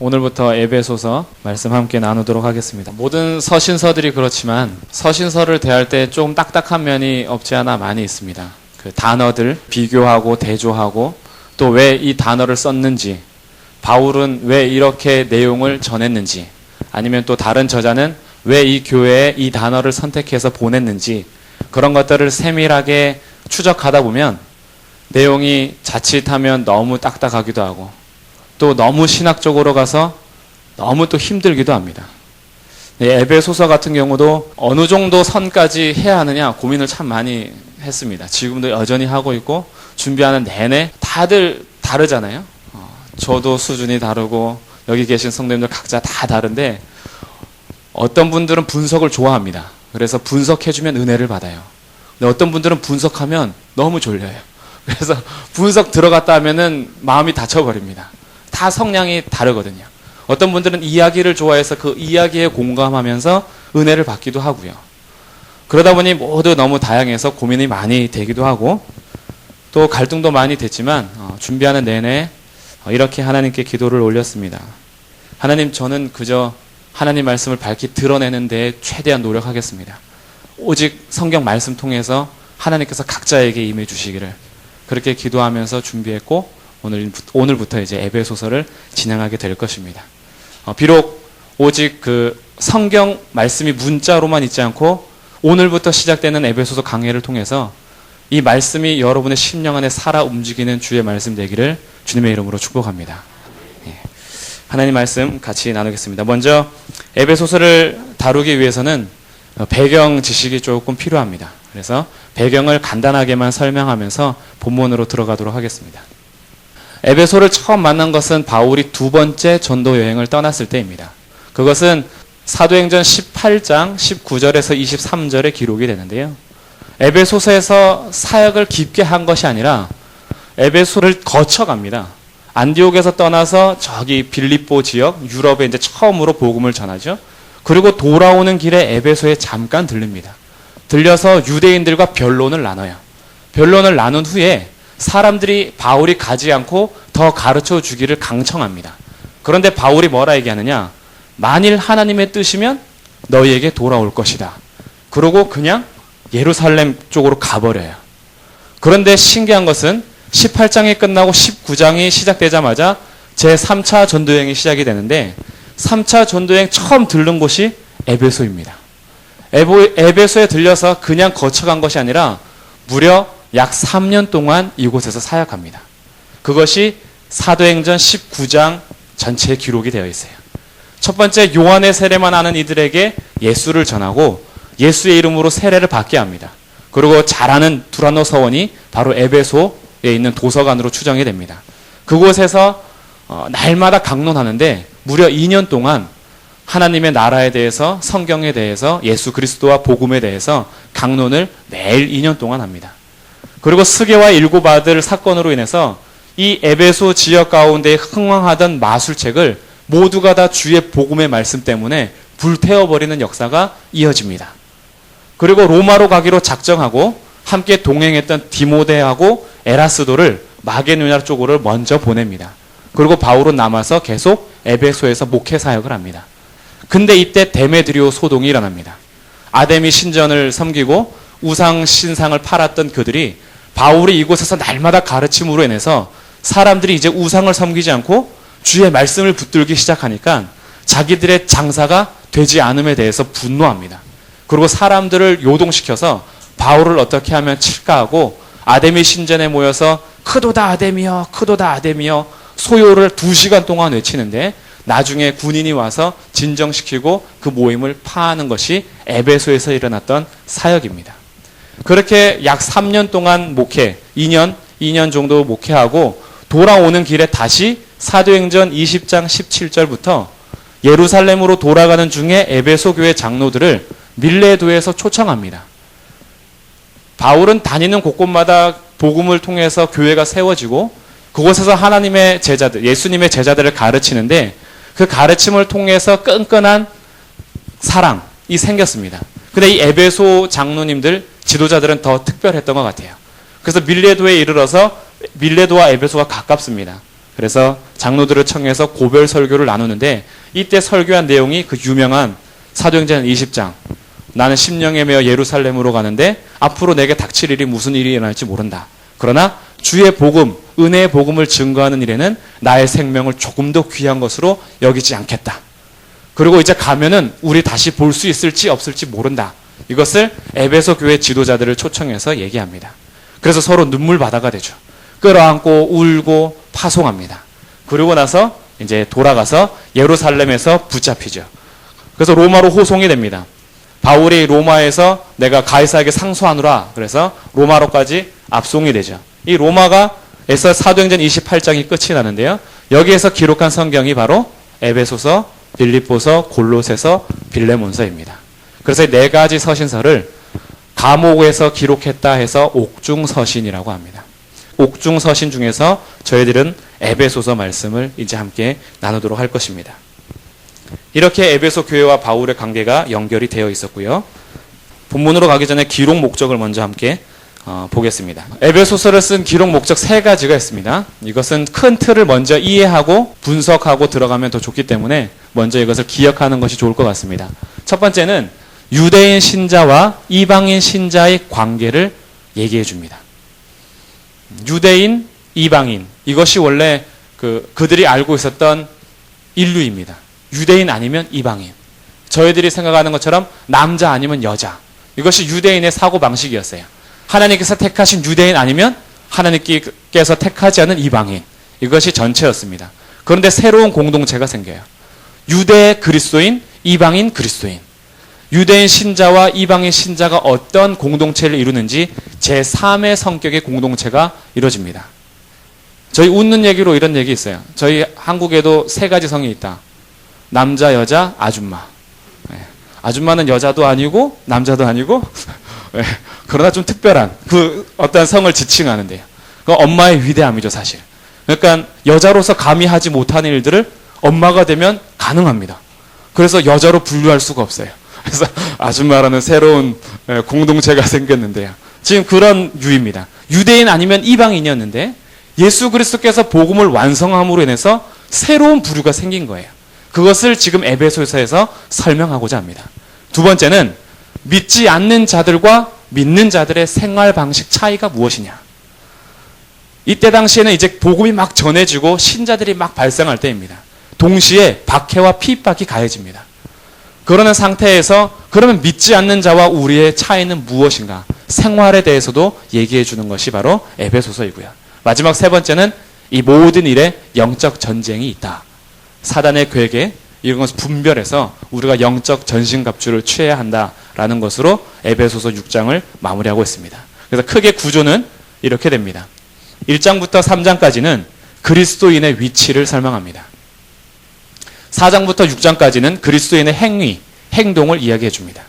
오늘부터 에베소서 말씀 함께 나누도록 하겠습니다. 모든 서신서들이 그렇지만 서신서를 대할 때 좀 딱딱한 면이 없지 않아 많이 있습니다. 그 단어들 비교하고 대조하고 또 왜 이 단어를 썼는지, 바울은 왜 이렇게 내용을 전했는지, 아니면 또 다른 저자는 왜 이 교회에 이 단어를 선택해서 보냈는지, 그런 것들을 세밀하게 추적하다 보면 내용이 자칫하면 너무 딱딱하기도 하고 또 너무 신학적으로 가서 너무 또 힘들기도 합니다. 에베소서 같은 경우도 어느 정도 선까지 해야 하느냐 고민을 참 많이 했습니다. 지금도 여전히 하고 있고, 준비하는 내내 다들 다르잖아요. 저도 수준이 다르고 여기 계신 성도님들 각자 다 다른데, 어떤 분들은 분석을 좋아합니다. 그래서 분석해주면 은혜를 받아요. 근데 어떤 분들은 분석하면 너무 졸려요. 그래서 분석 들어갔다 하면은 마음이 다쳐버립니다. 다 성향이 다르거든요. 어떤 분들은 이야기를 좋아해서 그 이야기에 공감하면서 은혜를 받기도 하고요. 그러다 보니 모두 너무 다양해서 고민이 많이 되기도 하고 또 갈등도 많이 됐지만 준비하는 내내 이렇게 하나님께 기도를 올렸습니다. 하나님, 저는 그저 하나님 말씀을 밝히 드러내는 데 최대한 노력하겠습니다. 오직 성경 말씀 통해서 하나님께서 각자에게 임해 주시기를, 그렇게 기도하면서 준비했고 오늘부터 이제 에베소서를 진행하게 될 것입니다. 비록 오직 그 성경 말씀이 문자로만 있지 않고 오늘부터 시작되는 에베소서 강해를 통해서 이 말씀이 여러분의 심령 안에 살아 움직이는 주의 말씀 되기를 주님의 이름으로 축복합니다. 하나님 말씀 같이 나누겠습니다. 먼저 에베소서를 다루기 위해서는 배경 지식이 조금 필요합니다. 그래서 배경을 간단하게만 설명하면서 본문으로 들어가도록 하겠습니다. 에베소를 처음 만난 것은 바울이 두 번째 전도 여행을 떠났을 때입니다. 그것은 사도행전 18장 19절에서 23절에 기록이 되는데요. 에베소서에서 사역을 깊게 한 것이 아니라 에베소를 거쳐갑니다. 안디옥에서 떠나서 저기 빌립보 지역, 유럽에 이제 처음으로 복음을 전하죠. 그리고 돌아오는 길에 에베소에 잠깐 들릅니다. 들려서 유대인들과 변론을 나눠요. 변론을 나눈 후에 사람들이 바울이 가지 않고 더 가르쳐 주기를 강청합니다. 그런데 바울이 뭐라 얘기하느냐? 만일 하나님의 뜻이면 너희에게 돌아올 것이다. 그러고 그냥 예루살렘 쪽으로 가버려요. 그런데 신기한 것은 18장이 끝나고 19장이 시작되자마자 제3차 전도여행이 시작이 되는데, 3차 전도여행 처음 들른 곳이 에베소입니다. 에베소에 들려서 그냥 거쳐간 것이 아니라 무려 약 3년 동안 이곳에서 사역합니다. 그것이 사도행전 19장 전체에 기록이 되어 있어요. 첫 번째, 요한의 세례만 아는 이들에게 예수를 전하고 예수의 이름으로 세례를 받게 합니다. 그리고 잘 아는 두라노 서원이 바로 에베소에 있는 도서관으로 추정이 됩니다. 그곳에서 날마다 강론하는데 무려 2년 동안 하나님의 나라에 대해서, 성경에 대해서, 예수 그리스도와 복음에 대해서 강론을 매일 2년 동안 합니다. 그리고 스게와 일곱 아들 사건으로 인해서 이 에베소 지역 가운데 흥황하던 마술책을 모두가 다 주의 복음의 말씀 때문에 불태워버리는 역사가 이어집니다. 그리고 로마로 가기로 작정하고 함께 동행했던 디모데하고 에라스도를 마게도냐 쪽으로 먼저 보냅니다. 그리고 바울은 남아서 계속 에베소에서 목회 사역을 합니다. 근데 이때 데메드리오 소동이 일어납니다. 아데미 신전을 섬기고 우상 신상을 팔았던 그들이 바울이 이곳에서 날마다 가르침으로 인해서 사람들이 이제 우상을 섬기지 않고 주의 말씀을 붙들기 시작하니까 자기들의 장사가 되지 않음에 대해서 분노합니다. 그리고 사람들을 요동시켜서 바울을 어떻게 하면 칠까 하고 아데미 신전에 모여서 크도다 아데미여, 크도다 아데미여 소요를 2시간 동안 외치는데, 나중에 군인이 와서 진정시키고 그 모임을 파하는 것이 에베소에서 일어났던 사역입니다. 그렇게 약 3년 동안 목회, 2년 정도 목회하고 돌아오는 길에 다시 사도행전 20장 17절부터 예루살렘으로 돌아가는 중에 에베소 교회 장로들을 밀레도에서 초청합니다. 바울은 다니는 곳곳마다 복음을 통해서 교회가 세워지고 그곳에서 하나님의 제자들, 예수님의 제자들을 가르치는데, 그 가르침을 통해서 끈끈한 사랑이 생겼습니다. 근데 이 에베소 장로님들, 지도자들은 더 특별했던 것 같아요. 그래서 밀레도에 이르러서 밀레도와 에베소가 가깝습니다. 그래서 장로들을 청해서 고별 설교를 나누는데 이때 설교한 내용이 그 유명한 사도행전 20장. 나는 심령에 매어 예루살렘으로 가는데 앞으로 내게 닥칠 일이 무슨 일이 일어날지 모른다. 그러나 주의 복음, 은혜의 복음을 증거하는 일에는 나의 생명을 조금도 귀한 것으로 여기지 않겠다. 그리고 이제 가면은 우리 다시 볼 수 있을지 없을지 모른다. 이것을 에베소 교회 지도자들을 초청해서 얘기합니다. 그래서 서로 눈물 바다가 되죠. 끌어안고 울고 파송합니다. 그리고 나서 이제 돌아가서 예루살렘에서 붙잡히죠. 그래서 로마로 호송이 됩니다. 바울이 로마에서 내가 가이사에게 상소하노라. 그래서 로마로까지 압송이 되죠. 이 로마가에서 사도행전 28장이 끝이 나는데요. 여기에서 기록한 성경이 바로 에베소서, 빌립보서, 골로새서, 빌레몬서입니다. 그래서 네 가지 서신서를 감옥에서 기록했다 해서 옥중서신이라고 합니다. 옥중서신 중에서 저희들은 에베소서 말씀을 이제 함께 나누도록 할 것입니다. 이렇게 에베소 교회와 바울의 관계가 연결이 되어 있었고요. 본문으로 가기 전에 기록 목적을 먼저 함께 보겠습니다. 에베소서를 쓴 기록 목적 세 가지가 있습니다. 이것은 큰 틀을 먼저 이해하고 분석하고 들어가면 더 좋기 때문에 먼저 이것을 기억하는 것이 좋을 것 같습니다. 첫 번째는 유대인 신자와 이방인 신자의 관계를 얘기해 줍니다. 유대인, 이방인, 이것이 원래 그들이 알고 있었던 인류입니다. 유대인 아니면 이방인. 저희들이 생각하는 것처럼 남자 아니면 여자. 이것이 유대인의 사고방식이었어요. 하나님께서 택하신 유대인 아니면 하나님께서 택하지 않은 이방인. 이것이 전체였습니다. 그런데 새로운 공동체가 생겨요. 유대 그리스도인, 이방인 그리스도인. 유대인 신자와 이방인 신자가 어떤 공동체를 이루는지 제3의 성격의 공동체가 이루어집니다. 저희 웃는 얘기로 이런 얘기 있어요. 저희 한국에도 세 가지 성이 있다. 남자, 여자, 아줌마. 아줌마는 여자도 아니고 남자도 아니고 그러나 좀 특별한 그 어떤 성을 지칭하는데요. 그 엄마의 위대함이죠, 사실. 그러니까 여자로서 감히 하지 못하는 일들을 엄마가 되면 가능합니다. 그래서 여자로 분류할 수가 없어요. 그래서 아줌마라는 새로운 공동체가 생겼는데요. 지금 그런 유입니다. 유대인 아니면 이방인이었는데 예수 그리스도께서 복음을 완성함으로 인해서 새로운 부류가 생긴 거예요. 그것을 지금 에베소서에서 설명하고자 합니다. 두 번째는 믿지 않는 자들과 믿는 자들의 생활 방식 차이가 무엇이냐. 이때 당시에는 이제 복음이 막 전해지고 신자들이 막 발생할 때입니다. 동시에 박해와 핍박이 가해집니다. 그러는 상태에서 그러면 믿지 않는 자와 우리의 차이는 무엇인가? 생활에 대해서도 얘기해 주는 것이 바로 에베소서이고요. 마지막 세 번째는 이 모든 일에 영적 전쟁이 있다. 사단의 괴계, 이런 것을 분별해서 우리가 영적 전신갑주를 취해야 한다라는 것으로 에베소서 6장을 마무리하고 있습니다. 그래서 크게 구조는 이렇게 됩니다. 1장부터 3장까지는 그리스도인의 위치를 설명합니다. 4장부터 6장까지는 그리스도인의 행위, 행동을 이야기해 줍니다.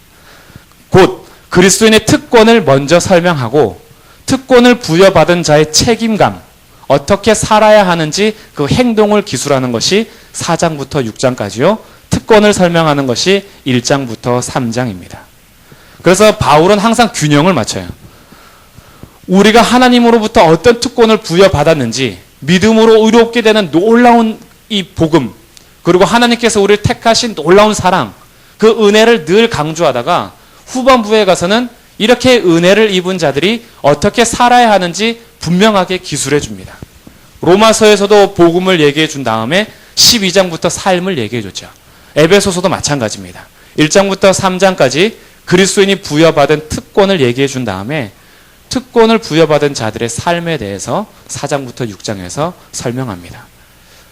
곧 그리스도인의 특권을 먼저 설명하고 특권을 부여받은 자의 책임감, 어떻게 살아야 하는지 그 행동을 기술하는 것이 4장부터 6장까지요. 특권을 설명하는 것이 1장부터 3장입니다. 그래서 바울은 항상 균형을 맞춰요. 우리가 하나님으로부터 어떤 특권을 부여받았는지 믿음으로 의롭게 되는 놀라운 이 복음, 그리고 하나님께서 우리를 택하신 놀라운 사랑, 그 은혜를 늘 강조하다가 후반부에 가서는 이렇게 은혜를 입은 자들이 어떻게 살아야 하는지 분명하게 기술해 줍니다. 로마서에서도 복음을 얘기해 준 다음에 12장부터 삶을 얘기해 줬죠. 에베소서도 마찬가지입니다. 1장부터 3장까지 그리스도인이 부여받은 특권을 얘기해 준 다음에 특권을 부여받은 자들의 삶에 대해서 4장부터 6장에서 설명합니다.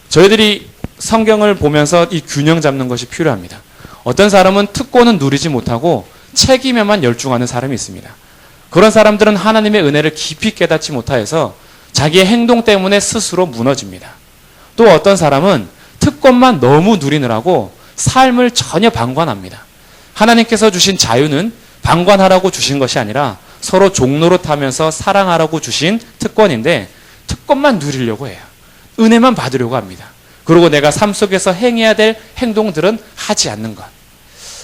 저희들이 성경을 보면서 이 균형 잡는 것이 필요합니다. 어떤 사람은 특권은 누리지 못하고 책임에만 열중하는 사람이 있습니다. 그런 사람들은 하나님의 은혜를 깊이 깨닫지 못하여서 자기의 행동 때문에 스스로 무너집니다. 또 어떤 사람은 특권만 너무 누리느라고 삶을 전혀 방관합니다. 하나님께서 주신 자유는 방관하라고 주신 것이 아니라 서로 종노릇하면서 사랑하라고 주신 특권인데 특권만 누리려고 해요. 은혜만 받으려고 합니다. 그리고 내가 삶 속에서 행해야 될 행동들은 하지 않는 것.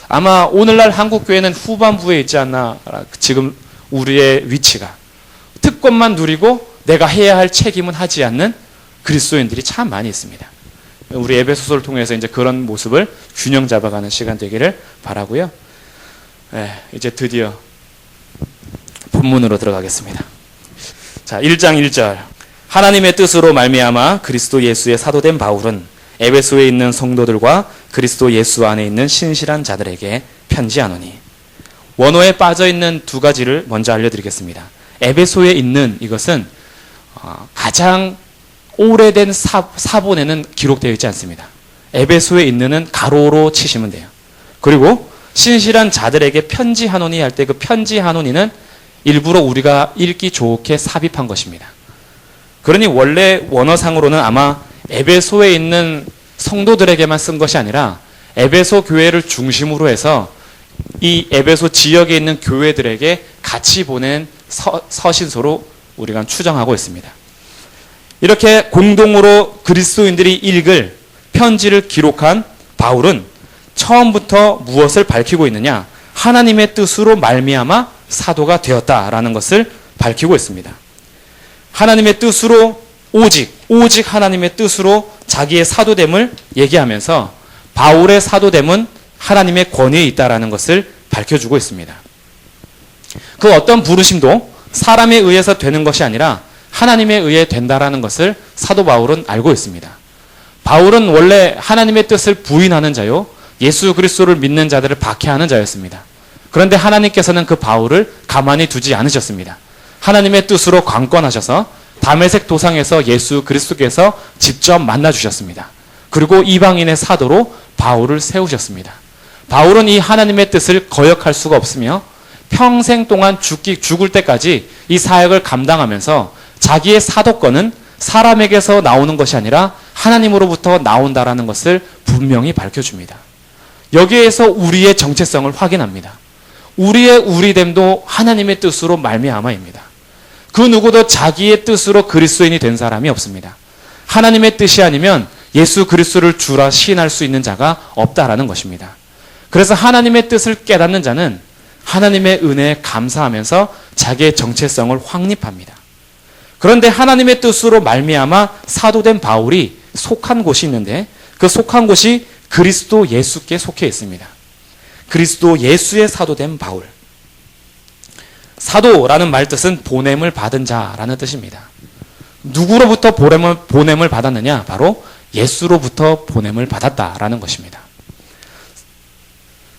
아마 오늘날 한국교회는 후반부에 있지 않나, 지금 우리의 위치가. 특권만 누리고 내가 해야 할 책임은 하지 않는 그리스도인들이 참 많이 있습니다. 우리 에베소서를 통해서 이제 그런 모습을 균형 잡아가는 시간 되기를 바라고요. 이제 드디어 본문으로 들어가겠습니다. 자, 1장 1절. 하나님의 뜻으로 말미암아 그리스도 예수의 사도된 바울은 에베소에 있는 성도들과 그리스도 예수 안에 있는 신실한 자들에게 편지하노니. 원어에 빠져있는 두 가지를 먼저 알려드리겠습니다. 에베소에 있는 이것은 가장 오래된 사본에는 기록되어 있지 않습니다. 에베소에 있는은 가로로 치시면 돼요. 그리고 신실한 자들에게 편지하노니 할 때 그 편지하노니는 일부러 우리가 읽기 좋게 삽입한 것입니다. 그러니 원래 원어상으로는 아마 에베소에 있는 성도들에게만 쓴 것이 아니라 에베소 교회를 중심으로 해서 이 에베소 지역에 있는 교회들에게 같이 보낸 서신서로 우리가 추정하고 있습니다. 이렇게 공동으로 그리스도인들이 읽을 편지를 기록한 바울은 처음부터 무엇을 밝히고 있느냐? 하나님의 뜻으로 말미암아 사도가 되었다라는 것을 밝히고 있습니다. 하나님의 뜻으로 오직 하나님의 뜻으로 자기의 사도됨을 얘기하면서 바울의 사도됨은 하나님의 권위에 있다라는 것을 밝혀주고 있습니다. 그 어떤 부르심도 사람에 의해서 되는 것이 아니라 하나님에 의해 된다라는 것을 사도 바울은 알고 있습니다. 바울은 원래 하나님의 뜻을 부인하는 자요, 예수 그리스도를 믿는 자들을 박해하는 자였습니다. 그런데 하나님께서는 그 바울을 가만히 두지 않으셨습니다. 하나님의 뜻으로 강권하셔서 다메섹 도상에서 예수 그리스도께서 직접 만나 주셨습니다. 그리고 이방인의 사도로 바울을 세우셨습니다. 바울은 이 하나님의 뜻을 거역할 수가 없으며 평생 동안 죽을 때까지 이 사역을 감당하면서 자기의 사도권은 사람에게서 나오는 것이 아니라 하나님으로부터 나온다라는 것을 분명히 밝혀줍니다. 여기에서 우리의 정체성을 확인합니다. 우리의 우리됨도 하나님의 뜻으로 말미암아입니다. 그 누구도 자기의 뜻으로 그리스도인이 된 사람이 없습니다. 하나님의 뜻이 아니면 예수 그리스도를 주라 시인할 수 있는 자가 없다라는 것입니다. 그래서 하나님의 뜻을 깨닫는 자는 하나님의 은혜에 감사하면서 자기의 정체성을 확립합니다. 그런데 하나님의 뜻으로 말미암아 사도된 바울이 속한 곳이 있는데 그 속한 곳이 그리스도 예수께 속해 있습니다. 그리스도 예수의 사도된 바울. 사도라는 말 뜻은 보냄을 받은 자라는 뜻입니다. 누구로부터 보냄을 받았느냐? 바로 예수로부터 보냄을 받았다라는 것입니다.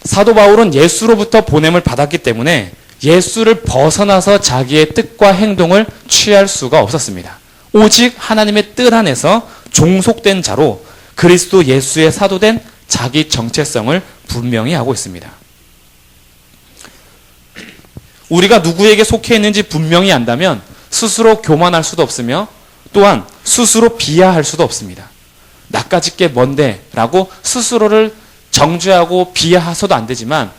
사도 바울은 예수로부터 보냄을 받았기 때문에 예수를 벗어나서 자기의 뜻과 행동을 취할 수가 없었습니다. 오직 하나님의 뜻 안에서 종속된 자로 그리스도 예수의 사도된 자기 정체성을 분명히 하고 있습니다. 우리가 누구에게 속해 있는지 분명히 안다면 스스로 교만할 수도 없으며 또한 스스로 비하할 수도 없습니다. 나까짓 게 뭔데? 라고 스스로를 정죄하고 비하해서도 안 되지만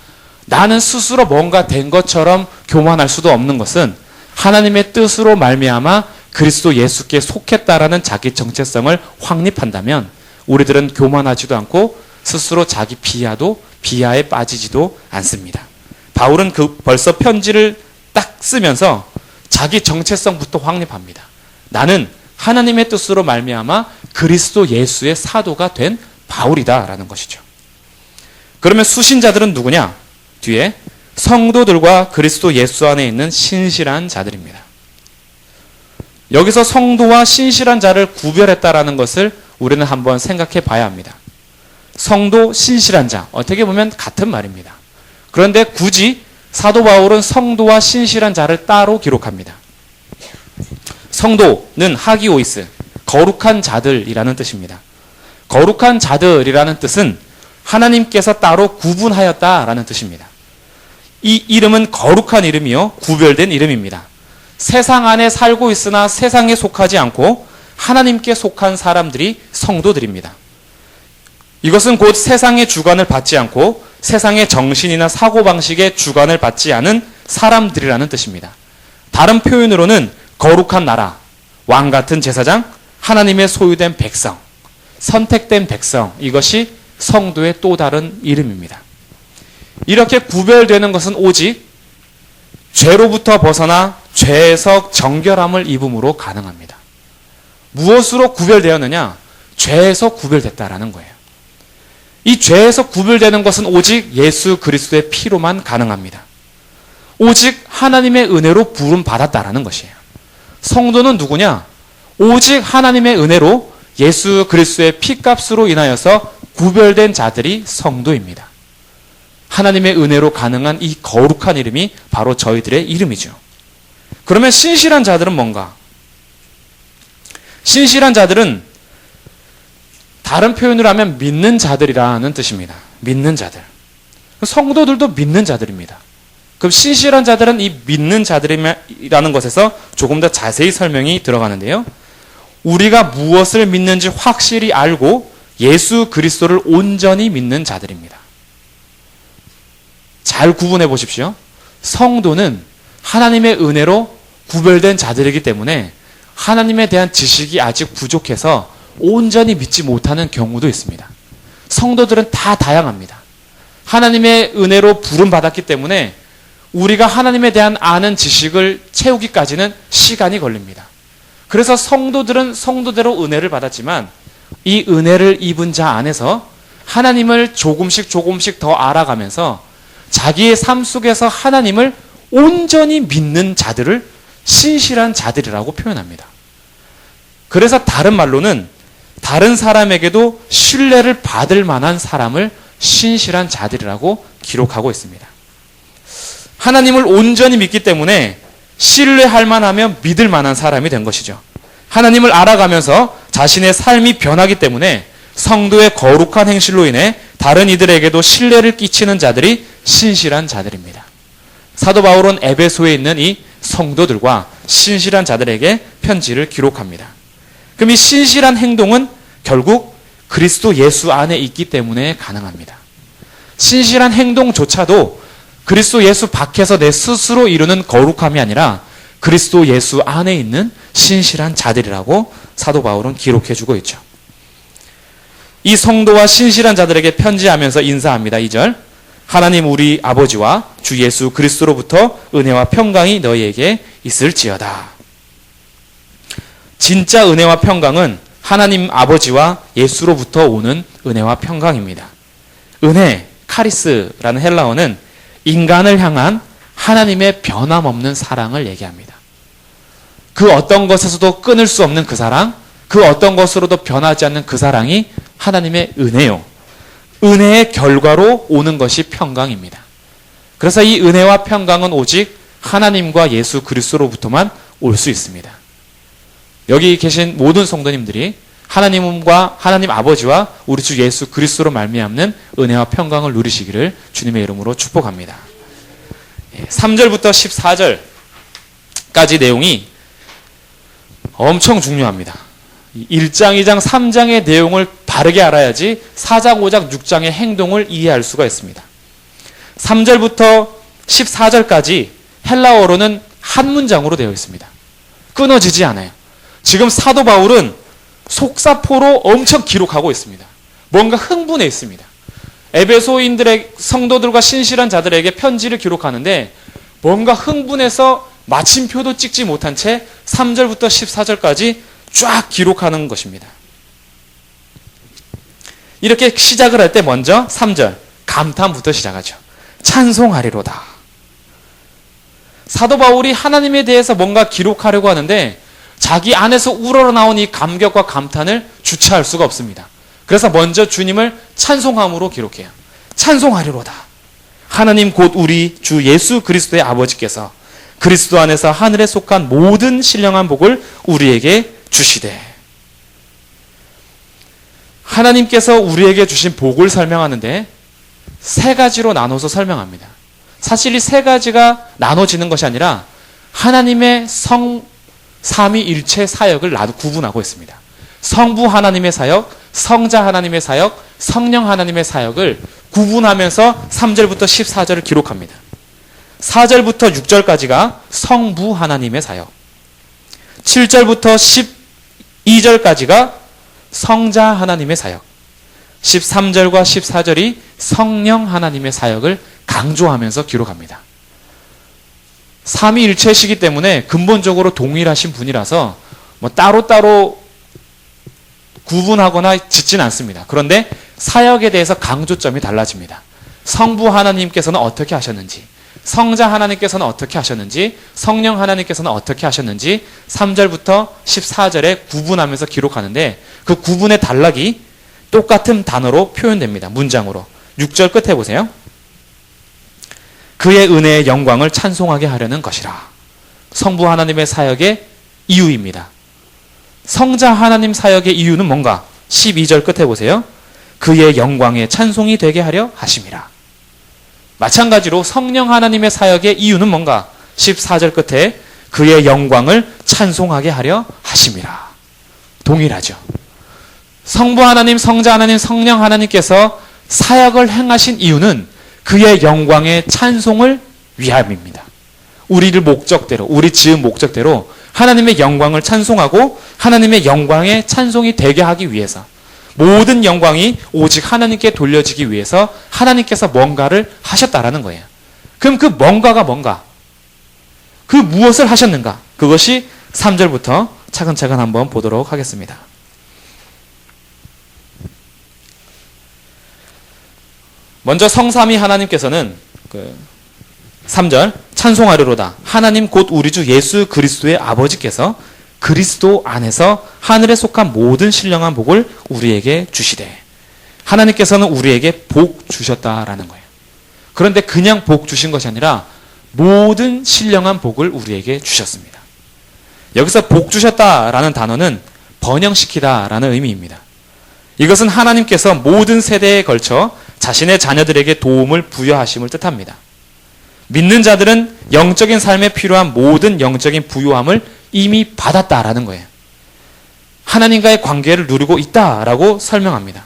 나는 스스로 뭔가 된 것처럼 교만할 수도 없는 것은 하나님의 뜻으로 말미암아 그리스도 예수께 속했다라는 자기 정체성을 확립한다면 우리들은 교만하지도 않고 스스로 자기 비하에 빠지지도 않습니다. 바울은 벌써 편지를 딱 쓰면서 자기 정체성부터 확립합니다. 나는 하나님의 뜻으로 말미암아 그리스도 예수의 사도가 된 바울이다라는 것이죠. 그러면 수신자들은 누구냐? 뒤에 성도들과 그리스도 예수 안에 있는 신실한 자들입니다. 여기서 성도와 신실한 자를 구별했다라는 것을 우리는 한번 생각해 봐야 합니다. 성도, 신실한 자, 어떻게 보면 같은 말입니다. 그런데 굳이 사도 바울은 성도와 신실한 자를 따로 기록합니다. 성도는 하기오이스, 거룩한 자들이라는 뜻입니다. 거룩한 자들이라는 뜻은 하나님께서 따로 구분하였다라는 뜻입니다. 이 이름은 거룩한 이름이요, 구별된 이름입니다. 세상 안에 살고 있으나 세상에 속하지 않고 하나님께 속한 사람들이 성도들입니다. 이것은 곧 세상의 주관을 받지 않고 세상의 정신이나 사고방식의 주관을 받지 않은 사람들이라는 뜻입니다. 다른 표현으로는 거룩한 나라, 왕 같은 제사장, 하나님의 소유된 백성, 선택된 백성, 이것이 성도의 또 다른 이름입니다. 이렇게 구별되는 것은 오직 죄로부터 벗어나 죄에서 정결함을 입음으로 가능합니다. 무엇으로 구별되었느냐? 죄에서 구별됐다라는 거예요. 이 죄에서 구별되는 것은 오직 예수 그리스도의 피로만 가능합니다. 오직 하나님의 은혜로 부름받았다라는 것이에요. 성도는 누구냐? 오직 하나님의 은혜로 예수 그리스도의 피값으로 인하여서 구별된 자들이 성도입니다. 하나님의 은혜로 가능한 이 거룩한 이름이 바로 저희들의 이름이죠. 그러면 신실한 자들은 뭔가? 신실한 자들은 다른 표현으로 하면 믿는 자들이라는 뜻입니다. 믿는 자들. 성도들도 믿는 자들입니다. 그럼 신실한 자들은 이 믿는 자들이라는 것에서 조금 더 자세히 설명이 들어가는데요. 우리가 무엇을 믿는지 확실히 알고 예수 그리스도를 온전히 믿는 자들입니다. 잘 구분해 보십시오. 성도는 하나님의 은혜로 구별된 자들이기 때문에 하나님에 대한 지식이 아직 부족해서 온전히 믿지 못하는 경우도 있습니다. 성도들은 다 다양합니다. 하나님의 은혜로 부름받았기 때문에 우리가 하나님에 대한 아는 지식을 채우기까지는 시간이 걸립니다. 그래서 성도들은 성도대로 은혜를 받았지만 이 은혜를 입은 자 안에서 하나님을 조금씩 더 알아가면서 자기의 삶 속에서 하나님을 온전히 믿는 자들을 신실한 자들이라고 표현합니다. 그래서 다른 말로는 다른 사람에게도 신뢰를 받을 만한 사람을 신실한 자들이라고 기록하고 있습니다. 하나님을 온전히 믿기 때문에 신뢰할 만하면 믿을 만한 사람이 된 것이죠. 하나님을 알아가면서 자신의 삶이 변하기 때문에 성도의 거룩한 행실로 인해 다른 이들에게도 신뢰를 끼치는 자들이 신실한 자들입니다. 사도 바울은 에베소에 있는 이 성도들과 신실한 자들에게 편지를 기록합니다. 그럼 이 신실한 행동은 결국 그리스도 예수 안에 있기 때문에 가능합니다. 신실한 행동조차도 그리스도 예수 밖에서 내 스스로 이루는 거룩함이 아니라 그리스도 예수 안에 있는 신실한 자들이라고 사도 바울은 기록해주고 있죠. 이 성도와 신실한 자들에게 편지하면서 인사합니다. 2절. 하나님 우리 아버지와 주 예수 그리스도로부터 은혜와 평강이 너희에게 있을지어다. 진짜 은혜와 평강은 하나님 아버지와 예수로부터 오는 은혜와 평강입니다. 은혜, 카리스라는 헬라어는 인간을 향한 하나님의 변함없는 사랑을 얘기합니다. 그 어떤 것에서도 끊을 수 없는 그 사랑, 그 어떤 것으로도 변하지 않는 그 사랑이 하나님의 은혜요. 은혜의 결과로 오는 것이 평강입니다. 그래서 이 은혜와 평강은 오직 하나님과 예수 그리스도로부터만 올 수 있습니다. 여기 계신 모든 성도님들이 하나님과 하나님 아버지와 우리 주 예수 그리스도로 말미암는 은혜와 평강을 누리시기를 주님의 이름으로 축복합니다. 3절부터 14절까지 내용이 엄청 중요합니다. 1장, 2장, 3장의 내용을 바르게 알아야지 4장, 5장, 6장의 행동을 이해할 수가 있습니다. 3절부터 14절까지 헬라어로는 한 문장으로 되어 있습니다. 끊어지지 않아요. 지금 사도 바울은 속사포로 엄청 기록하고 있습니다. 뭔가 흥분해 있습니다. 에베소인들의 성도들과 신실한 자들에게 편지를 기록하는데 뭔가 흥분해서 마침표도 찍지 못한 채 3절부터 14절까지 쫙 기록하는 것입니다. 이렇게 시작을 할 때 먼저 3절 감탄부터 시작하죠. 찬송하리로다. 사도 바울이 하나님에 대해서 뭔가 기록하려고 하는데 자기 안에서 우러나온 이 감격과 감탄을 주체할 수가 없습니다. 그래서 먼저 주님을 찬송함으로 기록해요. 찬송하리로다. 하나님 곧 우리 주 예수 그리스도의 아버지께서 그리스도 안에서 하늘에 속한 모든 신령한 복을 우리에게 주시되. 하나님께서 우리에게 주신 복을 설명하는데 세 가지로 나눠서 설명합니다. 사실 이 세 가지가 나눠지는 것이 아니라 하나님의 삼위일체 사역을 구분하고 있습니다. 성부 하나님의 사역, 성자 하나님의 사역, 성령 하나님의 사역을 구분하면서 3절부터 14절을 기록합니다. 4절부터 6절까지가 성부 하나님의 사역, 7절부터 12절까지가 성자 하나님의 사역, 13절과 14절이 성령 하나님의 사역을 강조하면서 기록합니다. 삼위일체시기 때문에 근본적으로 동일하신 분이라서 따로따로 구분하거나 짓진 않습니다. 그런데 사역에 대해서 강조점이 달라집니다. 성부 하나님께서는 어떻게 하셨는지, 성자 하나님께서는 어떻게 하셨는지, 성령 하나님께서는 어떻게 하셨는지 3절부터 14절에 구분하면서 기록하는데 그 구분의 단락이 똑같은 단어로 표현됩니다. 문장으로. 6절 끝에 보세요. 그의 은혜의 영광을 찬송하게 하려는 것이라. 성부 하나님의 사역의 이유입니다. 성자 하나님 사역의 이유는 뭔가? 12절 끝에 보세요. 그의 영광의 찬송이 되게 하려 하심이라. 마찬가지로 성령 하나님의 사역의 이유는 뭔가? 14절 끝에 그의 영광을 찬송하게 하려 하심이라. 동일하죠. 성부 하나님, 성자 하나님, 성령 하나님께서 사역을 행하신 이유는 그의 영광의 찬송을 위함입니다. 우리를 목적대로, 우리 지은 목적대로 하나님의 영광을 찬송하고 하나님의 영광의 찬송이 되게 하기 위해서, 모든 영광이 오직 하나님께 돌려지기 위해서 하나님께서 뭔가를 하셨다라는 거예요. 그럼 그 뭔가가 뭔가? 그 무엇을 하셨는가? 그것이 3절부터 차근차근 한번 보도록 하겠습니다. 먼저 성삼위 하나님께서는 3절 찬송하리로다. 하나님 곧 우리 주 예수 그리스도의 아버지께서 그리스도 안에서 하늘에 속한 모든 신령한 복을 우리에게 주시되. 하나님께서는 우리에게 복 주셨다라는 거예요. 그런데 그냥 복 주신 것이 아니라 모든 신령한 복을 우리에게 주셨습니다. 여기서 복 주셨다라는 단어는 번영시키다라는 의미입니다. 이것은 하나님께서 모든 세대에 걸쳐 자신의 자녀들에게 도움을 부여하심을 뜻합니다. 믿는 자들은 영적인 삶에 필요한 모든 영적인 부요함을 이미 받았다라는 거예요. 하나님과의 관계를 누리고 있다라고 설명합니다.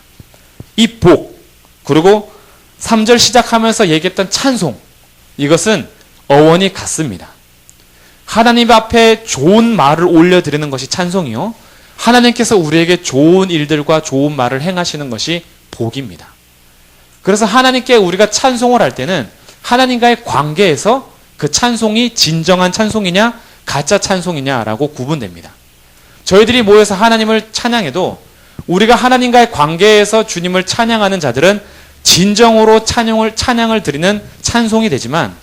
이 복, 그리고 3절 시작하면서 얘기했던 찬송, 이것은 어원이 같습니다. 하나님 앞에 좋은 말을 올려드리는 것이 찬송이요, 하나님께서 우리에게 좋은 일들과 좋은 말을 행하시는 것이 복입니다. 그래서 하나님께 우리가 찬송을 할 때는 하나님과의 관계에서 그 찬송이 진정한 찬송이냐 가짜 찬송이냐라고 구분됩니다. 저희들이 모여서 하나님을 찬양해도 우리가 하나님과의 관계에서 주님을 찬양하는 자들은 진정으로 찬양을 드리는 찬송이 되지만,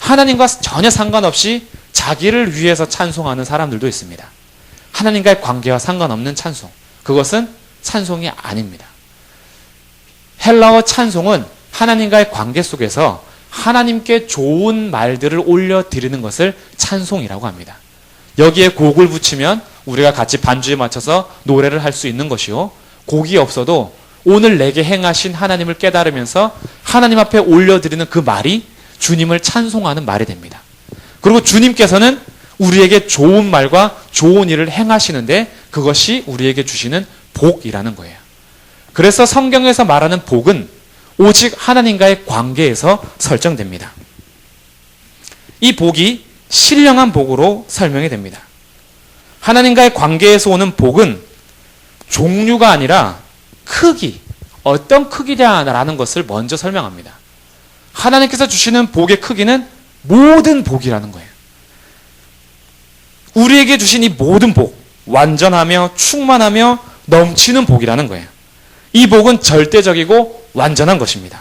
하나님과 전혀 상관없이 자기를 위해서 찬송하는 사람들도 있습니다. 하나님과의 관계와 상관없는 찬송, 그것은 찬송이 아닙니다. 헬라어 찬송은 하나님과의 관계 속에서 하나님께 좋은 말들을 올려드리는 것을 찬송이라고 합니다. 여기에 곡을 붙이면 우리가 같이 반주에 맞춰서 노래를 할 수 있는 것이요, 곡이 없어도 오늘 내게 행하신 하나님을 깨달으면서 하나님 앞에 올려드리는 그 말이 주님을 찬송하는 말이 됩니다. 그리고 주님께서는 우리에게 좋은 말과 좋은 일을 행하시는데 그것이 우리에게 주시는 복이라는 거예요. 그래서 성경에서 말하는 복은 오직 하나님과의 관계에서 설정됩니다. 이 복이 신령한 복으로 설명이 됩니다. 하나님과의 관계에서 오는 복은 종류가 아니라 크기, 어떤 크기냐라는 것을 먼저 설명합니다. 하나님께서 주시는 복의 크기는 모든 복이라는 거예요. 우리에게 주신 이 모든 복, 완전하며 충만하며 넘치는 복이라는 거예요. 이 복은 절대적이고 완전한 것입니다.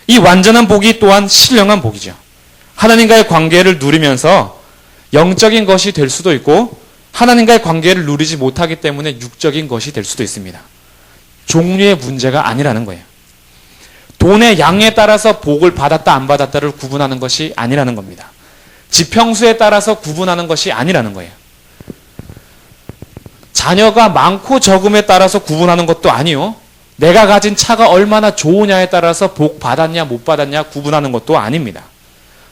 이 완전한 복이 또한 신령한 복이죠. 하나님과의 관계를 누리면서 영적인 것이 될 수도 있고, 하나님과의 관계를 누리지 못하기 때문에 육적인 것이 될 수도 있습니다. 종류의 문제가 아니라는 거예요. 돈의 양에 따라서 복을 받았다 안 받았다를 구분하는 것이 아니라는 겁니다. 지평수에 따라서 구분하는 것이 아니라는 거예요. 자녀가 많고 적음에 따라서 구분하는 것도 아니요, 내가 가진 차가 얼마나 좋으냐에 따라서 복 받았냐 못 받았냐 구분하는 것도 아닙니다.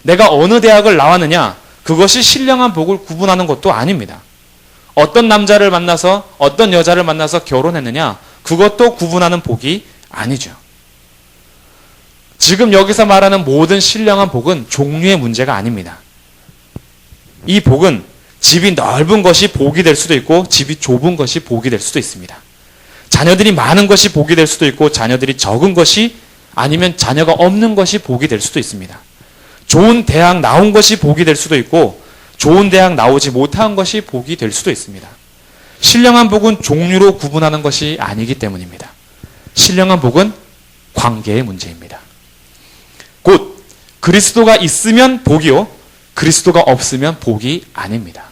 내가 어느 대학을 나왔느냐, 그것이 신령한 복을 구분하는 것도 아닙니다. 어떤 남자를 만나서 어떤 여자를 만나서 결혼했느냐, 그것도 구분하는 복이 아니죠. 지금 여기서 말하는 모든 신령한 복은 종류의 문제가 아닙니다. 이 복은 집이 넓은 것이 복이 될 수도 있고 집이 좁은 것이 복이 될 수도 있습니다. 자녀들이 많은 것이 복이 될 수도 있고 자녀들이 적은 것이, 아니면 자녀가 없는 것이 복이 될 수도 있습니다. 좋은 대학 나온 것이 복이 될 수도 있고 좋은 대학 나오지 못한 것이 복이 될 수도 있습니다. 신령한 복은 종류로 구분하는 것이 아니기 때문입니다. 신령한 복은 관계의 문제입니다. 곧 그리스도가 있으면 복이요, 그리스도가 없으면 복이 아닙니다.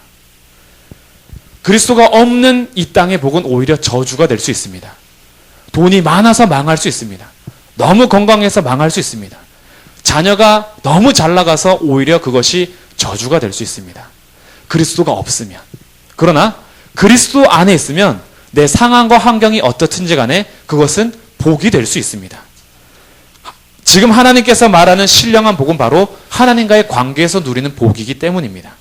그리스도가 없는 이 땅의 복은 오히려 저주가 될 수 있습니다. 돈이 많아서 망할 수 있습니다. 너무 건강해서 망할 수 있습니다. 자녀가 너무 잘 나가서 오히려 그것이 저주가 될 수 있습니다. 그리스도가 없으면. 그러나 그리스도 안에 있으면 내 상황과 환경이 어떻든지 간에 그것은 복이 될 수 있습니다. 지금 하나님께서 말하는 신령한 복은 바로 하나님과의 관계에서 누리는 복이기 때문입니다.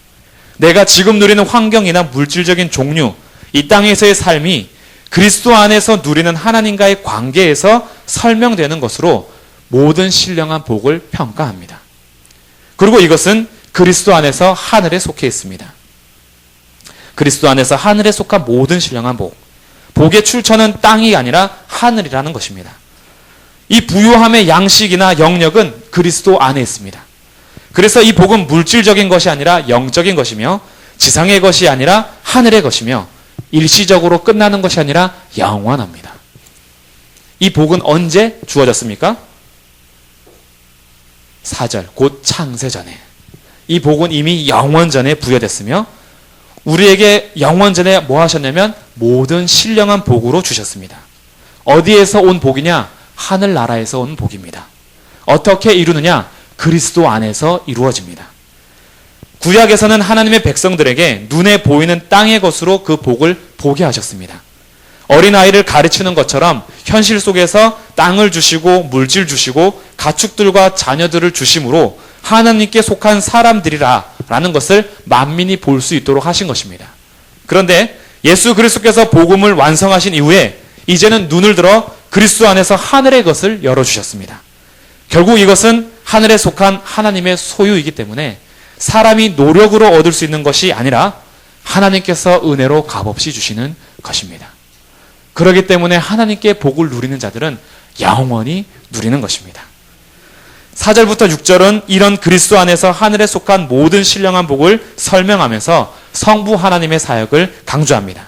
내가 지금 누리는 환경이나 물질적인 종류, 이 땅에서의 삶이 그리스도 안에서 누리는 하나님과의 관계에서 설명되는 것으로 모든 신령한 복을 평가합니다. 그리고 이것은 그리스도 안에서 하늘에 속해 있습니다. 그리스도 안에서 하늘에 속한 모든 신령한 복, 복의 출처는 땅이 아니라 하늘이라는 것입니다. 이 부유함의 양식이나 영역은 그리스도 안에 있습니다. 그래서 이 복은 물질적인 것이 아니라 영적인 것이며 지상의 것이 아니라 하늘의 것이며 일시적으로 끝나는 것이 아니라 영원합니다. 이 복은 언제 주어졌습니까? 4절, 곧 창세전에. 이 복은 이미 영원전에 부여됐으며 우리에게 영원전에 뭐 하셨냐면 모든 신령한 복으로 주셨습니다. 어디에서 온 복이냐? 하늘나라에서 온 복입니다. 어떻게 이루느냐? 그리스도 안에서 이루어집니다. 구약에서는 하나님의 백성들에게 눈에 보이는 땅의 것으로 그 복을 보게 하셨습니다. 어린아이를 가르치는 것처럼 현실 속에서 땅을 주시고 물질 주시고 가축들과 자녀들을 주심으로 하나님께 속한 사람들이라 라는 것을 만민이 볼 수 있도록 하신 것입니다. 그런데 예수 그리스도께서 복음을 완성하신 이후에 이제는 눈을 들어 그리스도 안에서 하늘의 것을 열어주셨습니다. 결국 이것은 하늘에 속한 하나님의 소유이기 때문에 사람이 노력으로 얻을 수 있는 것이 아니라 하나님께서 은혜로 값없이 주시는 것입니다. 그렇기 때문에 하나님께 복을 누리는 자들은 영원히 누리는 것입니다. 4절부터 6절은 이런 그리스도 안에서 하늘에 속한 모든 신령한 복을 설명하면서 성부 하나님의 사역을 강조합니다.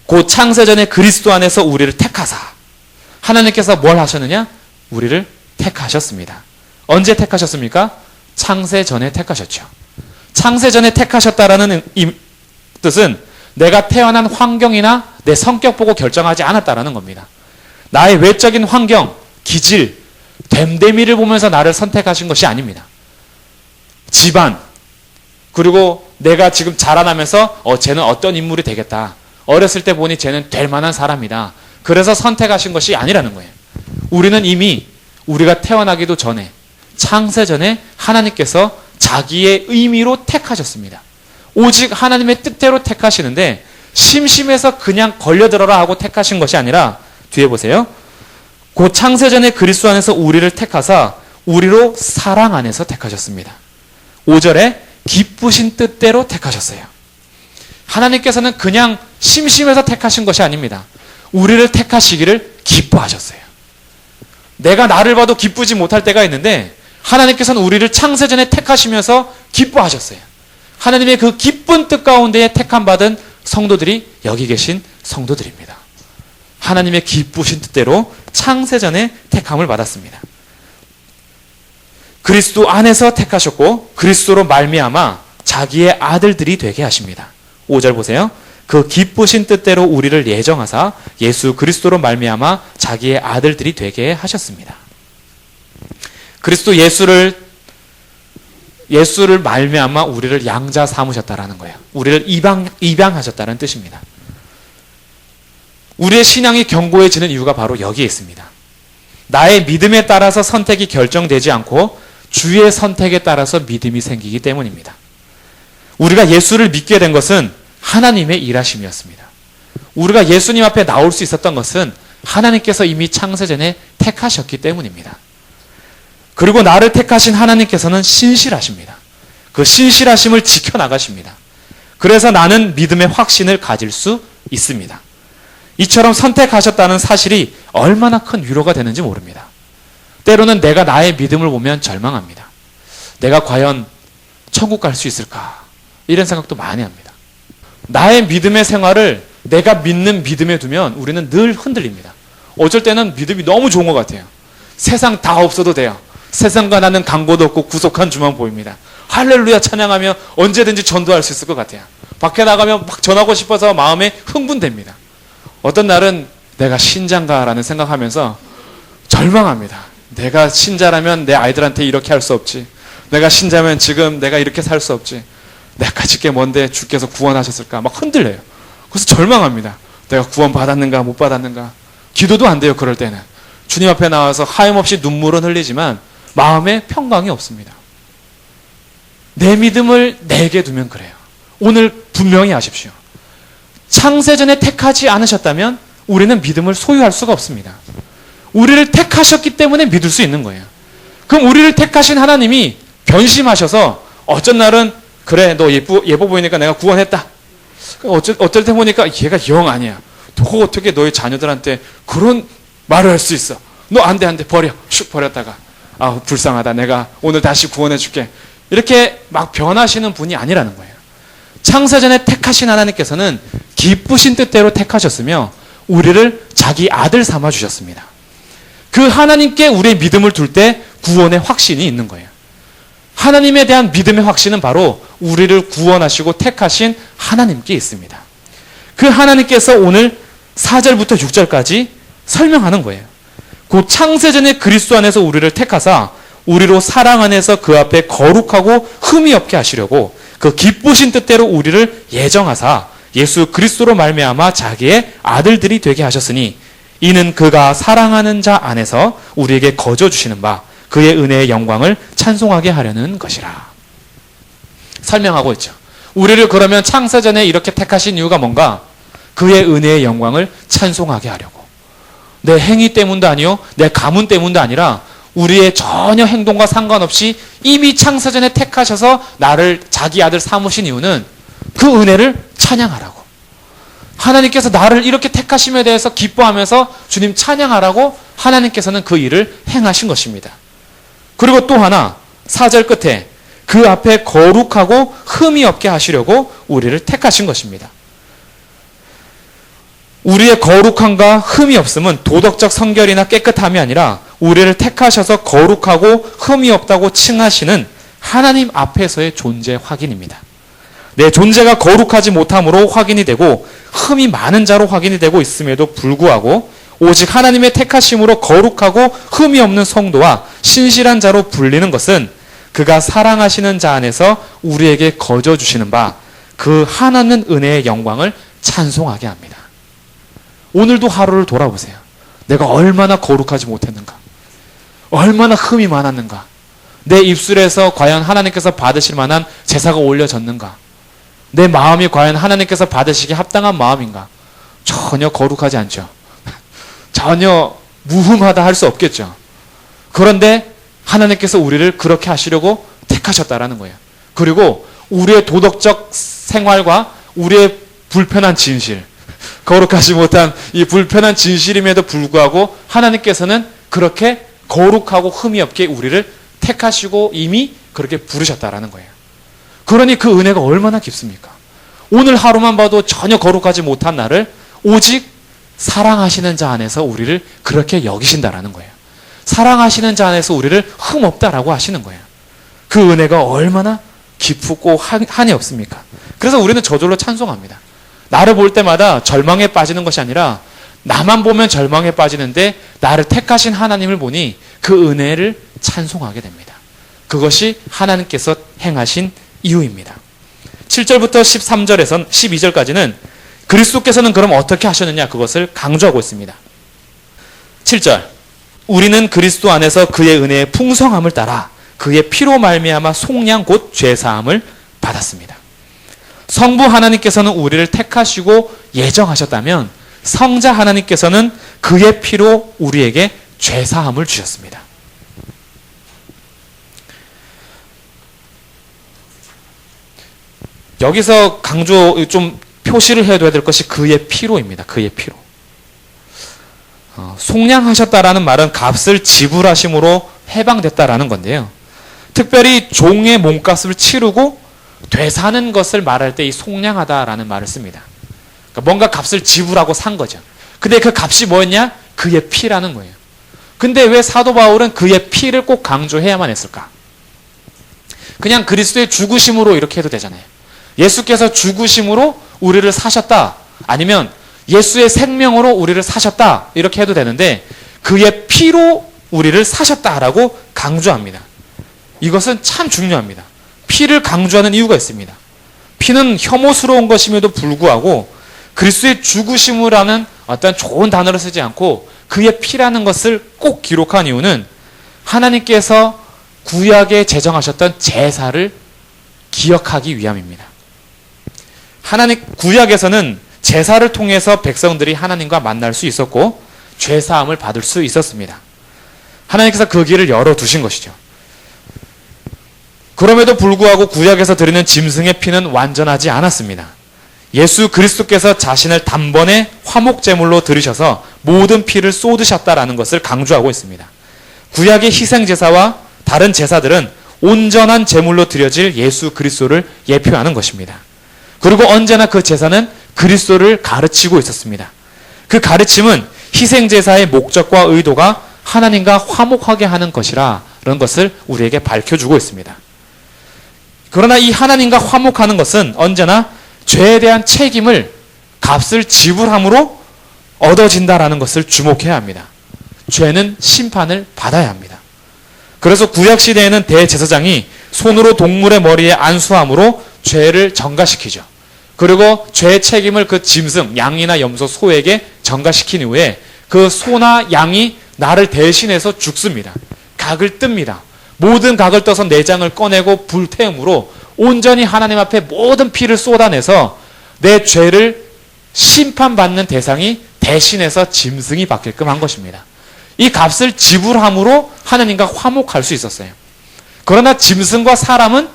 곧 창세전에 그리스도 안에서 우리를 택하사, 하나님께서 뭘 하셨느냐? 우리를 택하셨습니다. 언제 택하셨습니까? 창세전에 택하셨죠. 창세전에 택하셨다라는 뜻은 내가 태어난 환경이나 내 성격 보고 결정하지 않았다라는 겁니다. 나의 외적인 환경, 기질, 됨됨이를 보면서 나를 선택하신 것이 아닙니다. 집안, 그리고 내가 지금 자라나면서 쟤는 어떤 인물이 되겠다. 어렸을 때 보니 쟤는 될 만한 사람이다. 그래서 선택하신 것이 아니라는 거예요. 우리는 이미 우리가 태어나기도 전에 창세전에 하나님께서 자기의 의미로 택하셨습니다. 오직 하나님의 뜻대로 택하시는데 심심해서 그냥 걸려들어라 하고 택하신 것이 아니라 뒤에 보세요. 곧 창세전에 그리스도 안에서 우리를 택하사 우리로 사랑 안에서 택하셨습니다. 5절에 기쁘신 뜻대로 택하셨어요. 하나님께서는 그냥 심심해서 택하신 것이 아닙니다. 우리를 택하시기를 기뻐하셨어요. 내가 나를 봐도 기쁘지 못할 때가 있는데 하나님께서는 우리를 창세전에 택하시면서 기뻐하셨어요. 하나님의 그 기쁜 뜻 가운데에 택함받은 성도들이 여기 계신 성도들입니다. 하나님의 기쁘신 뜻대로 창세전에 택함을 받았습니다. 그리스도 안에서 택하셨고 그리스도로 말미암아 자기의 아들들이 되게 하십니다. 5절 보세요. 그 기쁘신 뜻대로 우리를 예정하사 예수 그리스도로 말미암아 자기의 아들들이 되게 하셨습니다. 그리스도 예수를 말미암아 우리를 양자 삼으셨다라는 거예요. 우리를 입양하셨다는 뜻입니다. 우리의 신앙이 견고해지는 이유가 바로 여기에 있습니다. 나의 믿음에 따라서 선택이 결정되지 않고 주의 선택에 따라서 믿음이 생기기 때문입니다. 우리가 예수를 믿게 된 것은 하나님의 일하심이었습니다. 우리가 예수님 앞에 나올 수 있었던 것은 하나님께서 이미 창세전에 택하셨기 때문입니다. 그리고 나를 택하신 하나님께서는 신실하십니다. 그 신실하심을 지켜나가십니다. 그래서 나는 믿음의 확신을 가질 수 있습니다. 이처럼 선택하셨다는 사실이 얼마나 큰 위로가 되는지 모릅니다. 때로는 내가 나의 믿음을 보면 절망합니다. 내가 과연 천국 갈 수 있을까? 이런 생각도 많이 합니다. 나의 믿음의 생활을 내가 믿는 믿음에 두면 우리는 늘 흔들립니다. 어쩔 때는 믿음이 너무 좋은 것 같아요. 세상 다 없어도 돼요. 세상과 나는 강고도 없고 구속한 주만 보입니다. 할렐루야 찬양하며 언제든지 전도할 수 있을 것 같아요. 밖에 나가면 막 전하고 싶어서 마음에 흥분됩니다. 어떤 날은 내가 신자인가라는 생각하면서 절망합니다. 내가 신자라면 내 아이들한테 이렇게 할 수 없지. 내가 신자면 지금 내가 이렇게 살 수 없지. 내가 가질 게 뭔데 주께서 구원하셨을까? 막 흔들려요. 그래서 절망합니다. 내가 구원 받았는가 못 받았는가. 기도도 안 돼요. 그럴 때는. 주님 앞에 나와서 하염없이 눈물은 흘리지만 마음에 평강이 없습니다. 내 믿음을 내게 두면 그래요. 오늘 분명히 아십시오. 창세전에 택하지 않으셨다면 우리는 믿음을 소유할 수가 없습니다. 우리를 택하셨기 때문에 믿을 수 있는 거예요. 그럼 우리를 택하신 하나님이 변심하셔서 어쩐 날은 그래 너 예뻐 보이니까 내가 구원했다. 어쩔 때 보니까 얘가 영 아니야. 너 어떻게 너희 자녀들한테 그런 말을 할 수 있어. 너 안 돼 버려. 슉 버렸다가 아 불쌍하다 내가 오늘 다시 구원해 줄게. 이렇게 막 변하시는 분이 아니라는 거예요. 창세전에 택하신 하나님께서는 기쁘신 뜻대로 택하셨으며 우리를 자기 아들 삼아 주셨습니다. 그 하나님께 우리의 믿음을 둘 때 구원의 확신이 있는 거예요. 하나님에 대한 믿음의 확신은 바로 우리를 구원하시고 택하신 하나님께 있습니다. 그 하나님께서 오늘 4절부터 6절까지 설명하는 거예요. 곧 창세전에 그리스도 안에서 우리를 택하사 우리로 사랑 안에서 그 앞에 거룩하고 흠이 없게 하시려고 그 기쁘신 뜻대로 우리를 예정하사 예수 그리스도로 말미암아 자기의 아들들이 되게 하셨으니 이는 그가 사랑하는 자 안에서 우리에게 거저 주시는 바 그의 은혜의 영광을 찬송하게 하려는 것이라. 설명하고 있죠. 우리를 그러면 창세전에 이렇게 택하신 이유가 뭔가? 그의 은혜의 영광을 찬송하게 하려고. 내 행위 때문도 아니요, 내 가문 때문도 아니라 우리의 전혀 행동과 상관없이 이미 창세전에 택하셔서 나를 자기 아들 삼으신 이유는 그 은혜를 찬양하라고. 하나님께서 나를 이렇게 택하심에 대해서 기뻐하면서 주님 찬양하라고 하나님께서는 그 일을 행하신 것입니다. 그리고 또 하나 4절 끝에 그 앞에 거룩하고 흠이 없게 하시려고 우리를 택하신 것입니다. 우리의 거룩함과 흠이 없음은 도덕적 성결이나 깨끗함이 아니라 우리를 택하셔서 거룩하고 흠이 없다고 칭하시는 하나님 앞에서의 존재 확인입니다. 내 존재가 거룩하지 못함으로 확인이 되고 흠이 많은 자로 확인이 되고 있음에도 불구하고 오직 하나님의 택하심으로 거룩하고 흠이 없는 성도와 신실한 자로 불리는 것은 그가 사랑하시는 자 안에서 우리에게 거저 주시는 바 그 하나는 은혜의 영광을 찬송하게 합니다. 오늘도 하루를 돌아보세요. 내가 얼마나 거룩하지 못했는가? 얼마나 흠이 많았는가? 내 입술에서 과연 하나님께서 받으실 만한 제사가 올려졌는가? 내 마음이 과연 하나님께서 받으시기에 합당한 마음인가? 전혀 거룩하지 않죠. 전혀 무흠하다 할 수 없겠죠. 그런데 하나님께서 우리를 그렇게 하시려고 택하셨다라는 거예요. 그리고 우리의 도덕적 생활과 우리의 불편한 진실, 거룩하지 못한 이 불편한 진실임에도 불구하고 하나님께서는 그렇게 거룩하고 흠이 없게 우리를 택하시고 이미 그렇게 부르셨다라는 거예요. 그러니 그 은혜가 얼마나 깊습니까? 오늘 하루만 봐도 전혀 거룩하지 못한 나를 오직 사랑하시는 자 안에서 우리를 그렇게 여기신다라는 거예요. 사랑하시는 자 안에서 우리를 흠 없다라고 하시는 거예요. 그 은혜가 얼마나 깊고 한이 없습니까? 그래서 우리는 저절로 찬송합니다. 나를 볼 때마다 절망에 빠지는 것이 아니라 나만 보면 절망에 빠지는데 나를 택하신 하나님을 보니 그 은혜를 찬송하게 됩니다. 그것이 하나님께서 행하신 이유입니다. 7절부터 13절에서 12절까지는 그리스도께서는 그럼 어떻게 하셨느냐 그것을 강조하고 있습니다. 7절 우리는 그리스도 안에서 그의 은혜의 풍성함을 따라 그의 피로 말미암아 속량 곧 죄사함을 받았습니다. 성부 하나님께서는 우리를 택하시고 예정하셨다면 성자 하나님께서는 그의 피로 우리에게 죄사함을 주셨습니다. 여기서 강조 좀 표시를 해둬야 될 것이 그의 피로입니다. 그의 피로. 속량하셨다라는 말은 값을 지불하심으로 해방됐다라는 건데요. 특별히 종의 몸값을 치르고 되사는 것을 말할 때 이 속량하다라는 말을 씁니다. 그러니까 뭔가 값을 지불하고 산 거죠. 근데 그 값이 뭐였냐? 그의 피라는 거예요. 근데 왜 사도 바울은 그의 피를 꼭 강조해야만 했을까? 그냥 그리스도의 죽으심으로 이렇게 해도 되잖아요. 예수께서 죽으심으로 우리를 사셨다. 아니면 예수의 생명으로 우리를 사셨다. 이렇게 해도 되는데 그의 피로 우리를 사셨다라고 강조합니다. 이것은 참 중요합니다. 피를 강조하는 이유가 있습니다. 피는 혐오스러운 것임에도 불구하고 그리스도의 죽으심을 하는 어떤 좋은 단어를 쓰지 않고 그의 피라는 것을 꼭 기록한 이유는 하나님께서 구약에 제정하셨던 제사를 기억하기 위함입니다. 구약에서는 제사를 통해서 백성들이 하나님과 만날 수 있었고 죄사함을 받을 수 있었습니다. 하나님께서 그 길을 열어두신 것이죠. 그럼에도 불구하고 구약에서 드리는 짐승의 피는 완전하지 않았습니다. 예수 그리스도께서 자신을 단번에 화목제물로 드리셔서 모든 피를 쏟으셨다라는 것을 강조하고 있습니다. 구약의 희생제사와 다른 제사들은 온전한 제물로 드려질 예수 그리스도를 예표하는 것입니다. 그리고 언제나 그 제사는 그리스도를 가르치고 있었습니다. 그 가르침은 희생제사의 목적과 의도가 하나님과 화목하게 하는 것이라는 것을 우리에게 밝혀주고 있습니다. 그러나 이 하나님과 화목하는 것은 언제나 죄에 대한 책임을 값을 지불함으로 얻어진다라는 것을 주목해야 합니다. 죄는 심판을 받아야 합니다. 그래서 구약시대에는 대제사장이 손으로 동물의 머리에 안수함으로 죄를 전가시키죠. 그리고 죄의 책임을 그 짐승, 양이나 염소, 소에게 전가시킨 이후에 그 소나 양이 나를 대신해서 죽습니다. 각을 뜹니다. 모든 각을 떠서 내장을 꺼내고 불태움으로 온전히 하나님 앞에 모든 피를 쏟아내서 내 죄를 심판받는 대상이 대신해서 짐승이 받게끔 한 것입니다. 이 값을 지불함으로 하나님과 화목할 수 있었어요. 그러나 짐승과 사람은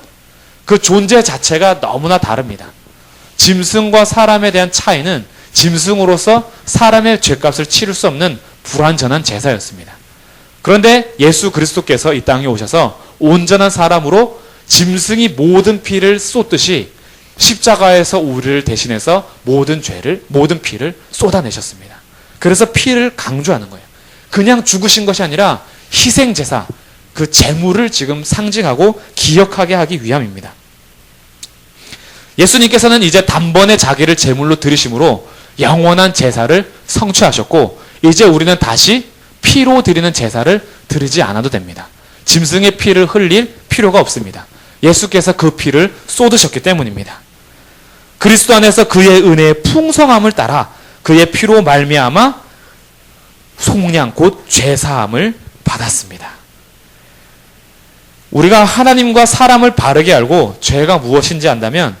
그 존재 자체가 너무나 다릅니다. 짐승과 사람에 대한 차이는 짐승으로서 사람의 죄값을 치를 수 없는 불완전한 제사였습니다. 그런데 예수 그리스도께서 이 땅에 오셔서 온전한 사람으로 짐승이 모든 피를 쏟듯이 십자가에서 우리를 대신해서 모든 피를 쏟아내셨습니다. 그래서 피를 강조하는 거예요. 그냥 죽으신 것이 아니라 희생제사, 그 제물을 지금 상징하고 기억하게 하기 위함입니다. 예수님께서는 이제 단번에 자기를 제물로 드리심으로 영원한 제사를 성취하셨고 이제 우리는 다시 피로 드리는 제사를 드리지 않아도 됩니다. 짐승의 피를 흘릴 필요가 없습니다. 예수께서 그 피를 쏟으셨기 때문입니다. 그리스도 안에서 그의 은혜의 풍성함을 따라 그의 피로 말미암아 속량 곧 죄사함을 받았습니다. 우리가 하나님과 사람을 바르게 알고 죄가 무엇인지 안다면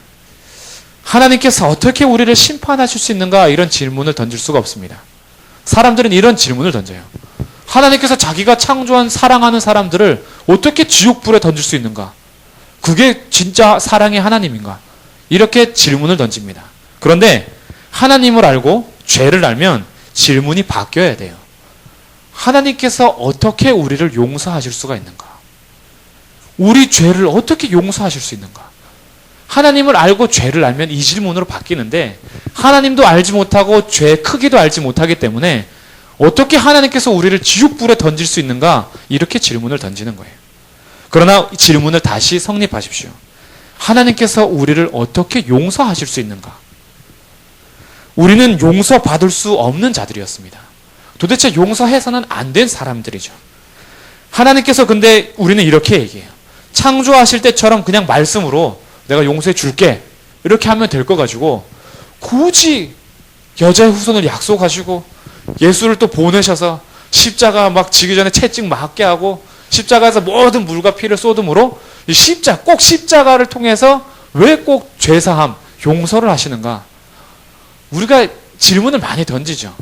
하나님께서 어떻게 우리를 심판하실 수 있는가 이런 질문을 던질 수가 없습니다. 사람들은 이런 질문을 던져요. 하나님께서 자기가 창조한 사랑하는 사람들을 어떻게 지옥불에 던질 수 있는가? 그게 진짜 사랑의 하나님인가? 이렇게 질문을 던집니다. 그런데 하나님을 알고 죄를 알면 질문이 바뀌어야 돼요. 하나님께서 어떻게 우리를 용서하실 수가 있는가? 우리 죄를 어떻게 용서하실 수 있는가? 하나님을 알고 죄를 알면 이 질문으로 바뀌는데 하나님도 알지 못하고 죄의 크기도 알지 못하기 때문에 어떻게 하나님께서 우리를 지옥불에 던질 수 있는가? 이렇게 질문을 던지는 거예요. 그러나 이 질문을 다시 성립하십시오. 하나님께서 우리를 어떻게 용서하실 수 있는가? 우리는 용서받을 수 없는 자들이었습니다. 도대체 용서해서는 안 된 사람들이죠. 하나님께서 근데 우리는 이렇게 얘기해요. 창조하실 때처럼 그냥 말씀으로 내가 용서해 줄게 이렇게 하면 될 거 가지고 굳이 여자의 후손을 약속하시고 예수를 또 보내셔서 십자가 막 지기 전에 채찍 맞게 하고 십자가에서 모든 물과 피를 쏟음으로 꼭 십자가를 통해서 왜 꼭 죄사함, 용서를 하시는가? 우리가 질문을 많이 던지죠.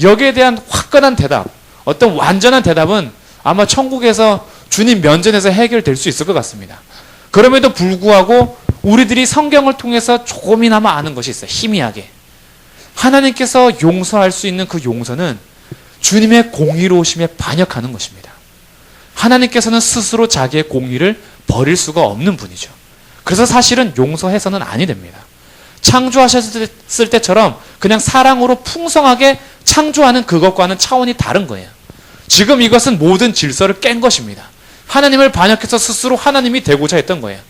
여기에 대한 화끈한 대답, 어떤 완전한 대답은 아마 천국에서 주님 면전에서 해결될 수 있을 것 같습니다. 그럼에도 불구하고 우리들이 성경을 통해서 조금이나마 아는 것이 있어요. 희미하게. 하나님께서 용서할 수 있는 그 용서는 주님의 공의로우심에 반역하는 것입니다. 하나님께서는 스스로 자기의 공의를 버릴 수가 없는 분이죠. 그래서 사실은 용서해서는 아니 됩니다. 창조하셨을 때처럼 그냥 사랑으로 풍성하게 창조하는 그것과는 차원이 다른 거예요. 지금 이것은 모든 질서를 깬 것입니다. 하나님을 반역해서 스스로 하나님이 되고자 했던 거예요.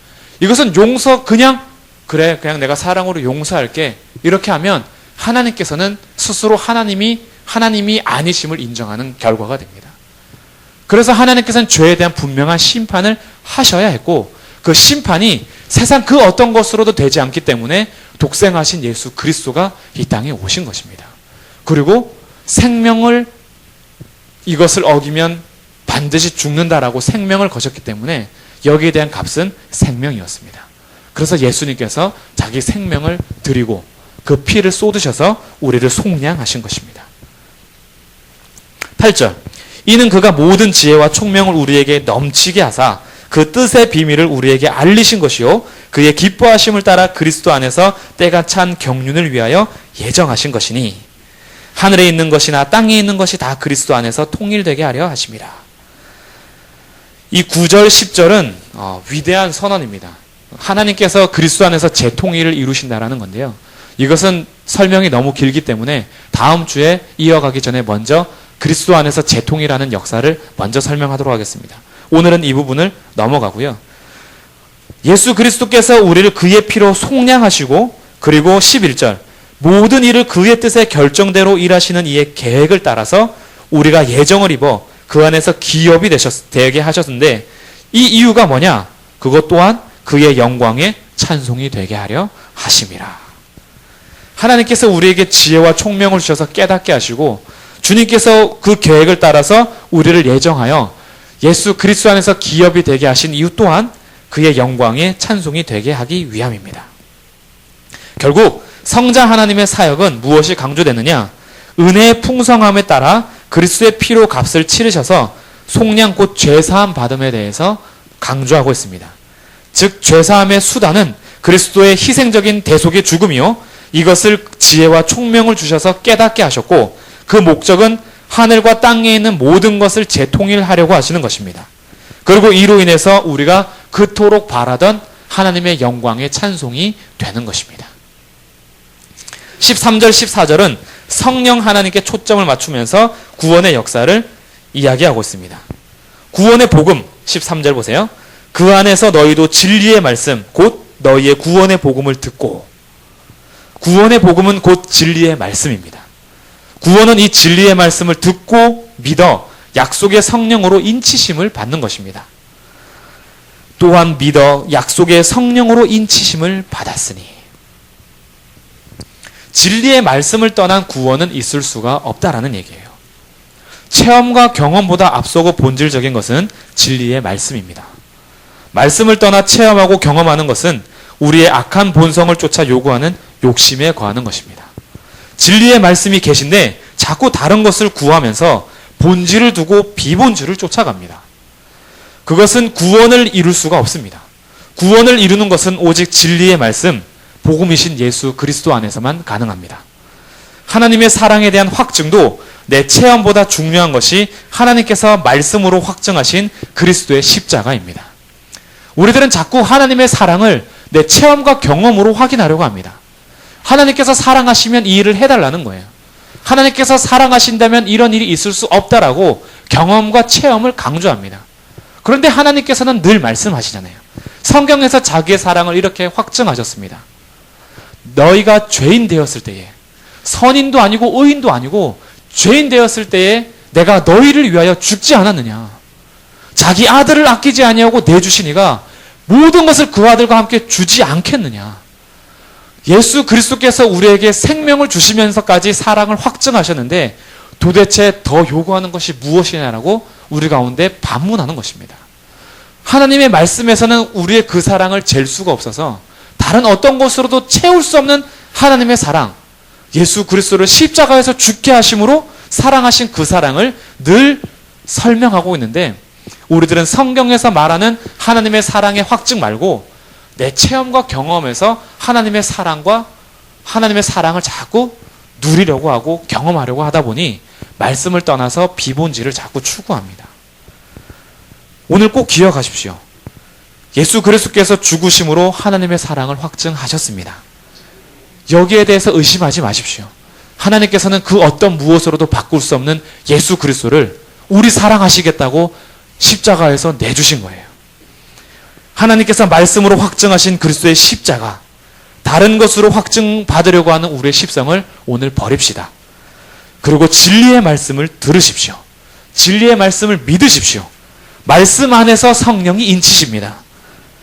이것은 용서 그냥 내가 사랑으로 용서할게 이렇게 하면 하나님께서는 스스로 하나님이 아니심을 인정하는 결과가 됩니다. 그래서 하나님께서는 죄에 대한 분명한 심판을 하셔야 했고 그 심판이 세상 그 어떤 것으로도 되지 않기 때문에 독생하신 예수 그리스도가 이 땅에 오신 것입니다. 그리고 생명을 이것을 어기면 반드시 죽는다라고 생명을 거셨기 때문에 여기에 대한 값은 생명이었습니다. 그래서 예수님께서 자기 생명을 드리고 그 피를 쏟으셔서 우리를 속량하신 것입니다. 8절 이는 그가 모든 지혜와 총명을 우리에게 넘치게 하사 그 뜻의 비밀을 우리에게 알리신 것이요 그의 기뻐하심을 따라 그리스도 안에서 때가 찬 경륜을 위하여 예정하신 것이니 하늘에 있는 것이나 땅에 있는 것이 다 그리스도 안에서 통일되게 하려 하심이라. 이 9절 10절은 위대한 선언입니다. 하나님께서 그리스도 안에서 재통일을 이루신다라는 건데요. 이것은 설명이 너무 길기 때문에 다음 주에 이어가기 전에 먼저 그리스도 안에서 재통일하는 역사를 먼저 설명하도록 하겠습니다. 오늘은 이 부분을 넘어가고요. 예수 그리스도께서 우리를 그의 피로 속량하시고 그리고 11절 모든 일을 그의 뜻의 결정대로 일하시는 이의 계획을 따라서 우리가 예정을 입어 그 안에서 기업이 되게 하셨는데 이 이유가 뭐냐? 그것 또한 그의 영광에 찬송이 되게 하려 하심이라. 하나님께서 우리에게 지혜와 총명을 주셔서 깨닫게 하시고 주님께서 그 계획을 따라서 우리를 예정하여 예수 그리스도 안에서 기업이 되게 하신 이유 또한 그의 영광에 찬송이 되게 하기 위함입니다. 결국 성자 하나님의 사역은 무엇이 강조되느냐? 은혜의 풍성함에 따라 그리스도의 피로 값을 치르셔서 속량 곧 죄사함 받음에 대해서 강조하고 있습니다. 즉 죄사함의 수단은 그리스도의 희생적인 대속의 죽음이요 이것을 지혜와 총명을 주셔서 깨닫게 하셨고 그 목적은 하늘과 땅에 있는 모든 것을 재통일하려고 하시는 것입니다. 그리고 이로 인해서 우리가 그토록 바라던 하나님의 영광의 찬송이 되는 것입니다. 13절 14절은 성령 하나님께 초점을 맞추면서 구원의 역사를 이야기하고 있습니다. 구원의 복음 13절 보세요. 그 안에서 너희도 진리의 말씀 곧 너희의 구원의 복음을 듣고 구원의 복음은 곧 진리의 말씀입니다. 구원은 이 진리의 말씀을 듣고 믿어 약속의 성령으로 인치심을 받는 것입니다. 또한 믿어 약속의 성령으로 인치심을 받았으니 진리의 말씀을 떠난 구원은 있을 수가 없다라는 얘기예요. 체험과 경험보다 앞서고 본질적인 것은 진리의 말씀입니다. 말씀을 떠나 체험하고 경험하는 것은 우리의 악한 본성을 쫓아 요구하는 욕심에 거하는 것입니다. 진리의 말씀이 계신데 자꾸 다른 것을 구하면서 본질을 두고 비본질을 쫓아갑니다. 그것은 구원을 이룰 수가 없습니다. 구원을 이루는 것은 오직 진리의 말씀, 복음이신 예수 그리스도 안에서만 가능합니다. 하나님의 사랑에 대한 확증도 내 체험보다 중요한 것이 하나님께서 말씀으로 확증하신 그리스도의 십자가입니다. 우리들은 자꾸 하나님의 사랑을 내 체험과 경험으로 확인하려고 합니다. 하나님께서 사랑하시면 이 일을 해달라는 거예요. 하나님께서 사랑하신다면 이런 일이 있을 수 없다라고 경험과 체험을 강조합니다. 그런데 하나님께서는 늘 말씀하시잖아요. 성경에서 자기의 사랑을 이렇게 확증하셨습니다. 너희가 죄인 되었을 때에 선인도 아니고 의인도 아니고 죄인 되었을 때에 내가 너희를 위하여 죽지 않았느냐. 자기 아들을 아끼지 아니하고 내주시니가 모든 것을 그 아들과 함께 주지 않겠느냐. 예수 그리스도께서 우리에게 생명을 주시면서까지 사랑을 확증하셨는데 도대체 더 요구하는 것이 무엇이냐라고 우리 가운데 반문하는 것입니다. 하나님의 말씀에서는 우리의 그 사랑을 잴 수가 없어서 다른 어떤 것으로도 채울 수 없는 하나님의 사랑, 예수 그리스도를 십자가에서 죽게 하심으로 사랑하신 그 사랑을 늘 설명하고 있는데 우리들은 성경에서 말하는 하나님의 사랑의 확증 말고 내 체험과 경험에서 하나님의 사랑을 자꾸 누리려고 하고 경험하려고 하다 보니 말씀을 떠나서 비본질을 자꾸 추구합니다. 오늘 꼭 기억하십시오. 예수 그리스도께서 죽으심으로 하나님의 사랑을 확증하셨습니다. 여기에 대해서 의심하지 마십시오. 하나님께서는 그 어떤 무엇으로도 바꿀 수 없는 예수 그리스도를 우리 사랑하시겠다고 십자가에서 내주신 거예요. 하나님께서 말씀으로 확증하신 그리스도의 십자가, 다른 것으로 확증받으려고 하는 우리의 십성을 오늘 버립시다. 그리고 진리의 말씀을 들으십시오. 진리의 말씀을 믿으십시오. 말씀 안에서 성령이 인치십니다.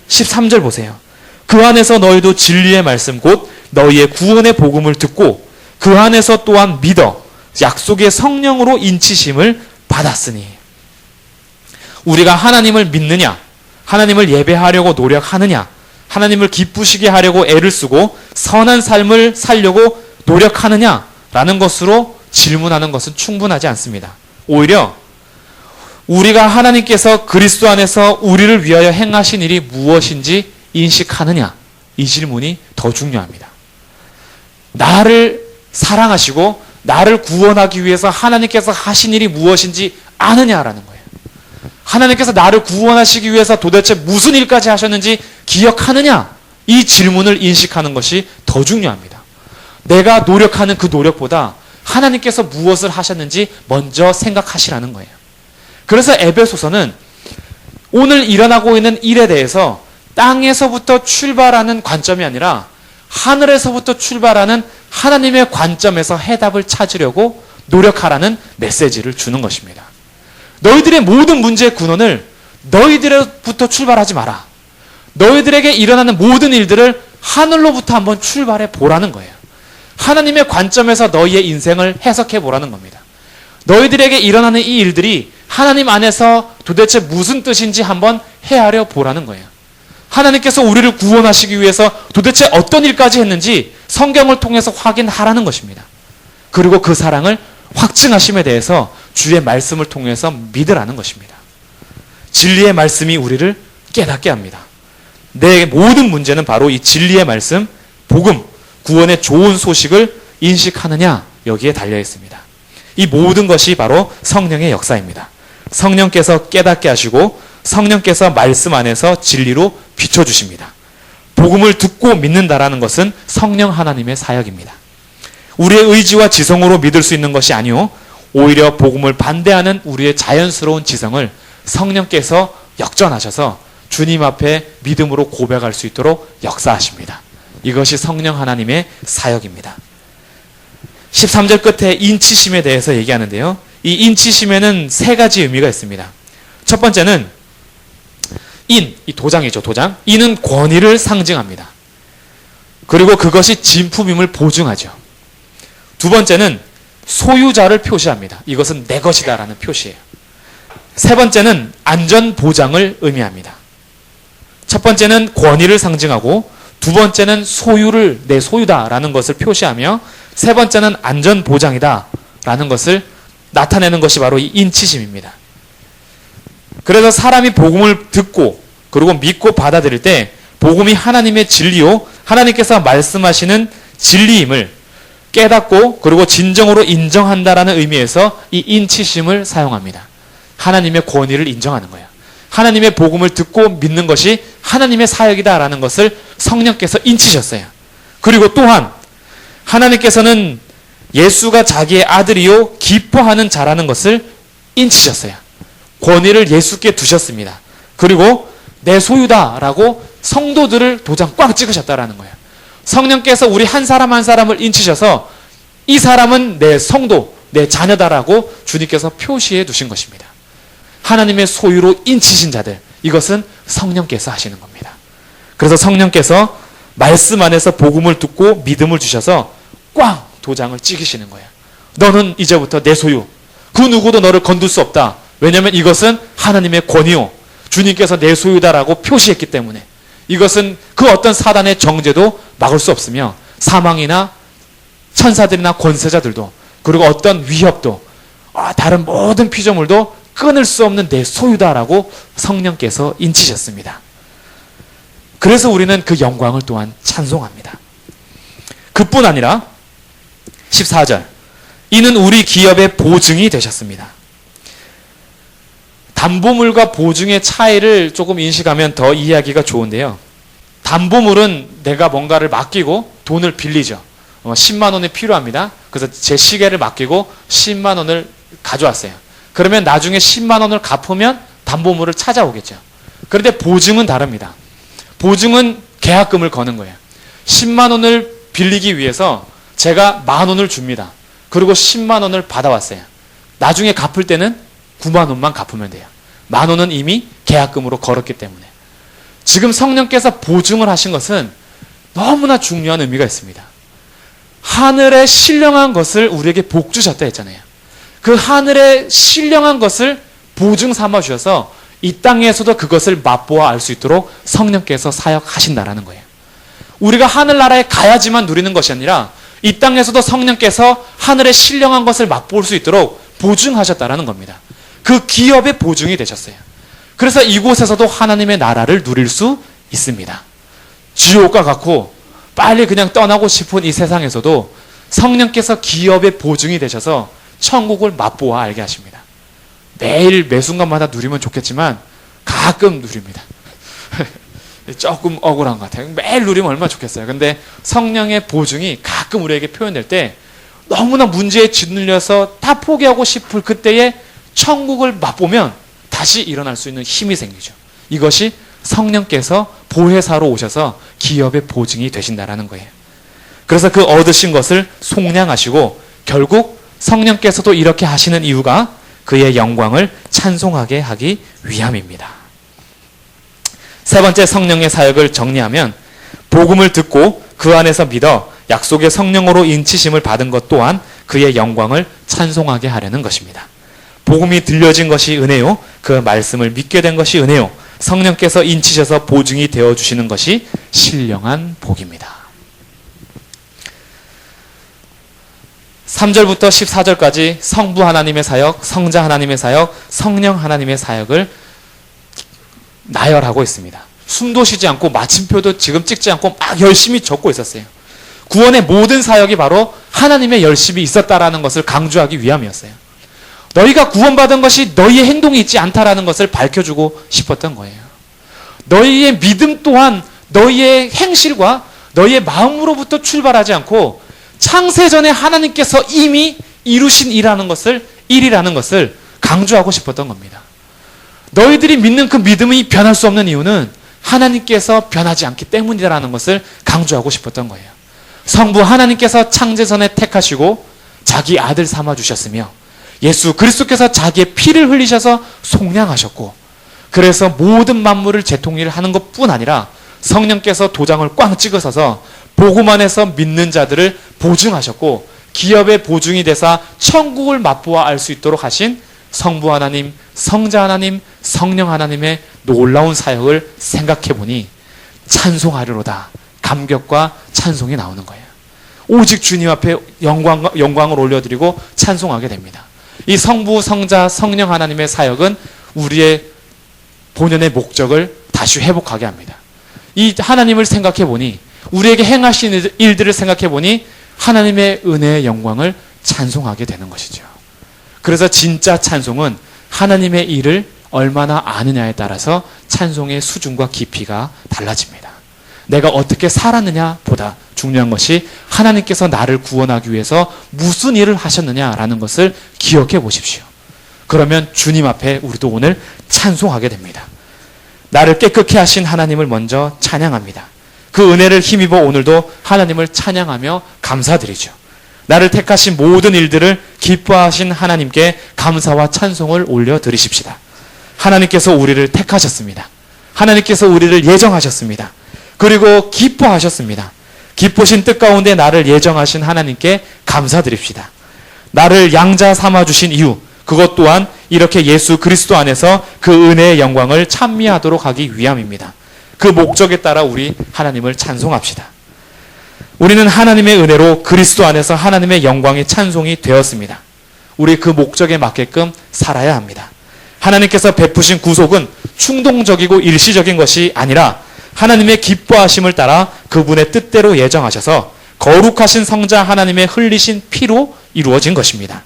13절 보세요. 그 안에서 너희도 진리의 말씀 곧 너희의 구원의 복음을 듣고 그 안에서 또한 믿어 약속의 성령으로 인치심을 받았으니. 우리가 하나님을 믿느냐, 하나님을 예배하려고 노력하느냐, 하나님을 기쁘시게 하려고 애를 쓰고 선한 삶을 살려고 노력하느냐라는 것으로 질문하는 것은 충분하지 않습니다. 오히려 우리가 하나님께서 그리스도 안에서 우리를 위하여 행하신 일이 무엇인지 인식하느냐, 이 질문이 더 중요합니다. 나를 사랑하시고 나를 구원하기 위해서 하나님께서 하신 일이 무엇인지 아느냐라는 거예요. 하나님께서 나를 구원하시기 위해서 도대체 무슨 일까지 하셨는지 기억하느냐, 이 질문을 인식하는 것이 더 중요합니다. 내가 노력하는 그 노력보다 하나님께서 무엇을 하셨는지 먼저 생각하시라는 거예요. 그래서 에베소서는 오늘 일어나고 있는 일에 대해서 땅에서부터 출발하는 관점이 아니라 하늘에서부터 출발하는 하나님의 관점에서 해답을 찾으려고 노력하라는 메시지를 주는 것입니다. 너희들의 모든 문제의 근원을 너희들부터 출발하지 마라. 너희들에게 일어나는 모든 일들을 하늘로부터 한번 출발해 보라는 거예요. 하나님의 관점에서 너희의 인생을 해석해 보라는 겁니다. 너희들에게 일어나는 이 일들이 하나님 안에서 도대체 무슨 뜻인지 한번 헤아려 보라는 거예요. 하나님께서 우리를 구원하시기 위해서 도대체 어떤 일까지 했는지 성경을 통해서 확인하라는 것입니다. 그리고 그 사랑을 확증하심에 대해서 주의 말씀을 통해서 믿으라는 것입니다. 진리의 말씀이 우리를 깨닫게 합니다. 내 모든 문제는 바로 이 진리의 말씀, 복음, 구원의 좋은 소식을 인식하느냐, 여기에 달려 있습니다. 이 모든 것이 바로 성령의 역사입니다. 성령께서 깨닫게 하시고 성령께서 말씀 안에서 진리로 비춰주십니다. 복음을 듣고 믿는다라는 것은 성령 하나님의 사역입니다. 우리의 의지와 지성으로 믿을 수 있는 것이 아니요, 오히려 복음을 반대하는 우리의 자연스러운 지성을 성령께서 역전하셔서 주님 앞에 믿음으로 고백할 수 있도록 역사하십니다. 이것이 성령 하나님의 사역입니다. 13절 끝에 인치심에 대해서 얘기하는데요. 이 인치심에는 세 가지 의미가 있습니다. 첫 번째는 이 도장이죠, 도장. 인은 권위를 상징합니다. 그리고 그것이 진품임을 보증하죠. 두 번째는 소유자를 표시합니다. 이것은 내 것이다라는 표시예요. 세 번째는 안전보장을 의미합니다. 첫 번째는 권위를 상징하고 두 번째는 소유를 내 소유다라는 것을 표시하며 세 번째는 안전보장이다라는 것을 나타내는 것이 바로 이 인치심입니다. 그래서 사람이 복음을 듣고 그리고 믿고 받아들일 때 복음이 하나님의 진리요, 하나님께서 말씀하시는 진리임을 깨닫고 그리고 진정으로 인정한다라는 의미에서 이 인치심을 사용합니다. 하나님의 권위를 인정하는 거예요. 하나님의 복음을 듣고 믿는 것이 하나님의 사역이다라는 것을 성령께서 인치셨어요. 그리고 또한 하나님께서는 예수가 자기의 아들이요 기뻐하는 자라는 것을 인치셨어요. 권위를 예수께 두셨습니다. 그리고 내 소유다라고 성도들을 도장 꽉 찍으셨다라는 거예요. 성령께서 우리 한 사람 한 사람을 인치셔서 이 사람은 내 성도, 내 자녀다라고 주님께서 표시해 두신 것입니다. 하나님의 소유로 인치신 자들, 이것은 성령께서 하시는 겁니다. 그래서 성령께서 말씀 안에서 복음을 듣고 믿음을 주셔서 꽝 도장을 찍으시는 거예요. 너는 이제부터 내 소유, 그 누구도 너를 건들 수 없다. 왜냐하면 이것은 하나님의 권위요, 주님께서 내 소유다라고 표시했기 때문에 이것은 그 어떤 사단의 정죄도 막을 수 없으며 사망이나 천사들이나 권세자들도 그리고 어떤 위협도 다른 모든 피조물도 끊을 수 없는 내 소유다라고 성령께서 인치셨습니다. 그래서 우리는 그 영광을 또한 찬송합니다. 그뿐 아니라 14절, 이는 우리 기업의 보증이 되셨습니다. 담보물과 보증의 차이를 조금 인식하면 더 이해하기가 좋은데요. 담보물은 내가 뭔가를 맡기고 돈을 빌리죠. 10만 원이 필요합니다. 그래서 제 시계를 맡기고 10만 원을 가져왔어요. 그러면 나중에 10만 원을 갚으면 담보물을 찾아오겠죠. 그런데 보증은 다릅니다. 보증은 계약금을 거는 거예요. 10만 원을 빌리기 위해서 제가 만 원을 줍니다. 그리고 10만 원을 받아왔어요. 나중에 갚을 때는 9만 원만 갚으면 돼요. 만 원은 이미 계약금으로 걸었기 때문에. 지금 성령께서 보증을 하신 것은 너무나 중요한 의미가 있습니다. 하늘에 신령한 것을 우리에게 복 주셨다 했잖아요. 그 하늘에 신령한 것을 보증 삼아 주셔서 이 땅에서도 그것을 맛보아 알 수 있도록 성령께서 사역하신다라는 거예요. 우리가 하늘나라에 가야지만 누리는 것이 아니라 이 땅에서도 성령께서 하늘의 신령한 것을 맛볼 수 있도록 보증하셨다라는 겁니다. 그 기업의 보증이 되셨어요. 그래서 이곳에서도 하나님의 나라를 누릴 수 있습니다. 지옥과 같고 빨리 그냥 떠나고 싶은 이 세상에서도 성령께서 기업의 보증이 되셔서 천국을 맛보아 알게 하십니다. 매일 매 순간마다 누리면 좋겠지만 가끔 누립니다. 조금 억울한 것 같아요. 매일 누리면 얼마나 좋겠어요. 근데 성령의 보증이 가끔 우리에게 표현될 때 너무나 문제에 짓눌려서 다 포기하고 싶을 그때에 천국을 맛보면 다시 일어날 수 있는 힘이 생기죠. 이것이 성령께서 보혜사로 오셔서 기업의 보증이 되신다라는 거예요. 그래서 그 얻으신 것을 속량하시고 결국 성령께서도 이렇게 하시는 이유가 그의 영광을 찬송하게 하기 위함입니다. 세 번째 성령의 사역을 정리하면 복음을 듣고 그 안에서 믿어 약속의 성령으로 인치심을 받은 것 또한 그의 영광을 찬송하게 하려는 것입니다. 복음이 들려진 것이 은혜요, 그 말씀을 믿게 된 것이 은혜요, 성령께서 인치셔서 보증이 되어주시는 것이 신령한 복입니다. 3절부터 14절까지 성부 하나님의 사역, 성자 하나님의 사역, 성령 하나님의 사역을 나열하고 있습니다. 숨도 쉬지 않고 마침표도 지금 찍지 않고 막 열심히 적고 있었어요. 구원의 모든 사역이 바로 하나님의 열심이 있었다라는 것을 강조하기 위함이었어요. 너희가 구원받은 것이 너희의 행동이 있지 않다라는 것을 밝혀주고 싶었던 거예요. 너희의 믿음 또한 너희의 행실과 너희의 마음으로부터 출발하지 않고 창세전에 하나님께서 이미 이루신 일이라는 것을 강조하고 싶었던 겁니다. 너희들이 믿는 그 믿음이 변할 수 없는 이유는 하나님께서 변하지 않기 때문이라는 것을 강조하고 싶었던 거예요. 성부 하나님께서 창세전에 택하시고 자기 아들 삼아주셨으며 예수 그리스도께서 자기의 피를 흘리셔서 속량하셨고 그래서 모든 만물을 재통일을 하는 것뿐 아니라 성령께서 도장을 꽝 찍으셔서 복음 안에서 믿는 자들을 보증하셨고 기업의 보증이 되사 천국을 맛보아 알 수 있도록 하신 성부 하나님, 성자 하나님, 성령 하나님의 놀라운 사역을 생각해 보니 찬송하리로다. 감격과 찬송이 나오는 거예요. 오직 주님 앞에 영광을 올려드리고 찬송하게 됩니다. 이 성부, 성자, 성령 하나님의 사역은 우리의 본연의 목적을 다시 회복하게 합니다. 이 하나님을 생각해 보니 우리에게 행하신 일들을 생각해 보니 하나님의 은혜의 영광을 찬송하게 되는 것이죠. 그래서 진짜 찬송은 하나님의 일을 얼마나 아느냐에 따라서 찬송의 수준과 깊이가 달라집니다. 내가 어떻게 살았느냐 보다 중요한 것이 하나님께서 나를 구원하기 위해서 무슨 일을 하셨느냐라는 것을 기억해 보십시오. 그러면 주님 앞에 우리도 오늘 찬송하게 됩니다. 나를 깨끗게 하신 하나님을 먼저 찬양합니다. 그 은혜를 힘입어 오늘도 하나님을 찬양하며 감사드리죠. 나를 택하신 모든 일들을 기뻐하신 하나님께 감사와 찬송을 올려드리십시다. 하나님께서 우리를 택하셨습니다. 하나님께서 우리를 예정하셨습니다. 그리고 기뻐하셨습니다. 기쁘신 뜻 가운데 나를 예정하신 하나님께 감사드립시다. 나를 양자 삼아주신 이유, 그것 또한 이렇게 예수 그리스도 안에서 그 은혜의 영광을 찬미하도록 하기 위함입니다. 그 목적에 따라 우리 하나님을 찬송합시다. 우리는 하나님의 은혜로 그리스도 안에서 하나님의 영광의 찬송이 되었습니다. 우리 그 목적에 맞게끔 살아야 합니다. 하나님께서 베푸신 구속은 충동적이고 일시적인 것이 아니라 하나님의 기뻐하심을 따라 그분의 뜻대로 예정하셔서 거룩하신 성자 하나님의 흘리신 피로 이루어진 것입니다.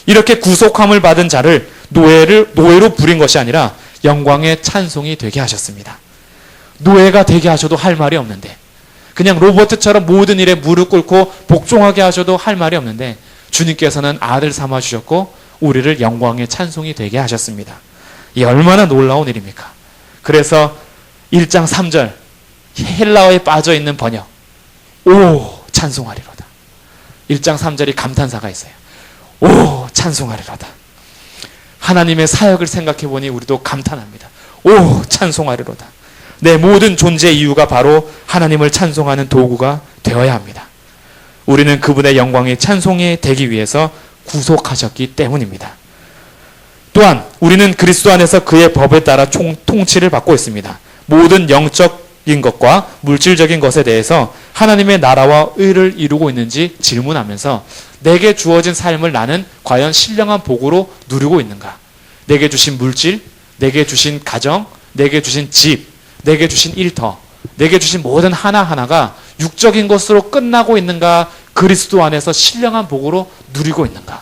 이렇게 구속함을 받은 자를 노예로 부린 것이 아니라 영광의 찬송이 되게 하셨습니다. 노예가 되게 하셔도 할 말이 없는데, 그냥 로버트처럼 모든 일에 무릎 꿇고 복종하게 하셔도 할 말이 없는데, 주님께서는 아들 삼아 주셨고 우리를 영광의 찬송이 되게 하셨습니다. 이 얼마나 놀라운 일입니까? 그래서 1장 3절 헬라어에 빠져있는 번역, 오 찬송하리로다. 1장 3절이 감탄사가 있어요. 오 찬송하리로다. 하나님의 사역을 생각해 보니 우리도 감탄합니다. 오 찬송하리로다. 내 모든 존재의 이유가 바로 하나님을 찬송하는 도구가 되어야 합니다. 우리는 그분의 영광의 찬송이 되기 위해서 구속하셨기 때문입니다. 또한 우리는 그리스도 안에서 그의 법에 따라 통치를 받고 있습니다. 모든 영적인 것과 물질적인 것에 대해서 하나님의 나라와 의를 이루고 있는지 질문하면서 내게 주어진 삶을 나는 과연 신령한 복으로 누리고 있는가? 내게 주신 물질, 내게 주신 가정, 내게 주신 집, 내게 주신 일터, 내게 주신 모든 하나하나가 육적인 것으로 끝나고 있는가? 그리스도 안에서 신령한 복으로 누리고 있는가?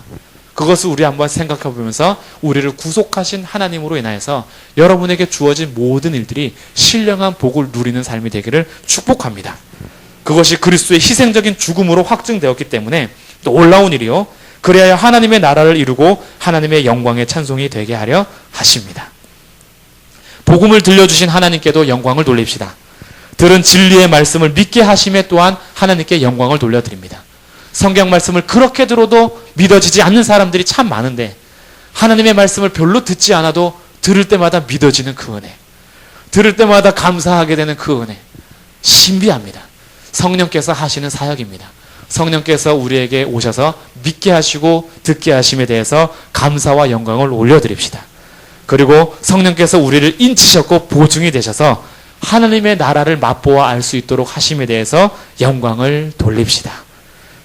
그것을 우리 한번 생각해 보면서 우리를 구속하신 하나님으로 인하여서 여러분에게 주어진 모든 일들이 신령한 복을 누리는 삶이 되기를 축복합니다. 그것이 그리스도의 희생적인 죽음으로 확증되었기 때문에 놀라운 일이요. 그래야 하나님의 나라를 이루고 하나님의 영광의 찬송이 되게 하려 하십니다. 복음을 들려주신 하나님께도 영광을 돌립시다. 들은 진리의 말씀을 믿게 하심에 또한 하나님께 영광을 돌려드립니다. 성경 말씀을 그렇게 들어도 믿어지지 않는 사람들이 참 많은데 하나님의 말씀을 별로 듣지 않아도 들을 때마다 믿어지는 그 은혜, 들을 때마다 감사하게 되는 그 은혜, 신비합니다. 성령께서 하시는 사역입니다. 성령께서 우리에게 오셔서 믿게 하시고 듣게 하심에 대해서 감사와 영광을 올려드립시다. 그리고 성령께서 우리를 인치셨고 보증이 되셔서 하나님의 나라를 맛보아 알 수 있도록 하심에 대해서 영광을 돌립시다.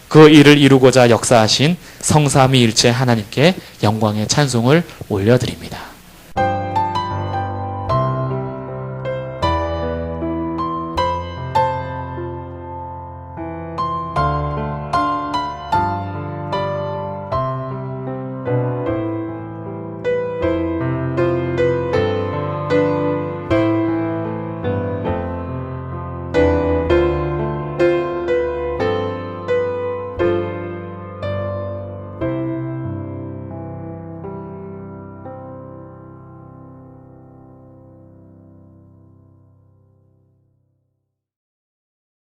그 일을 이루고자 역사하신 성삼위일체 하나님께 영광의 찬송을 올려드립니다.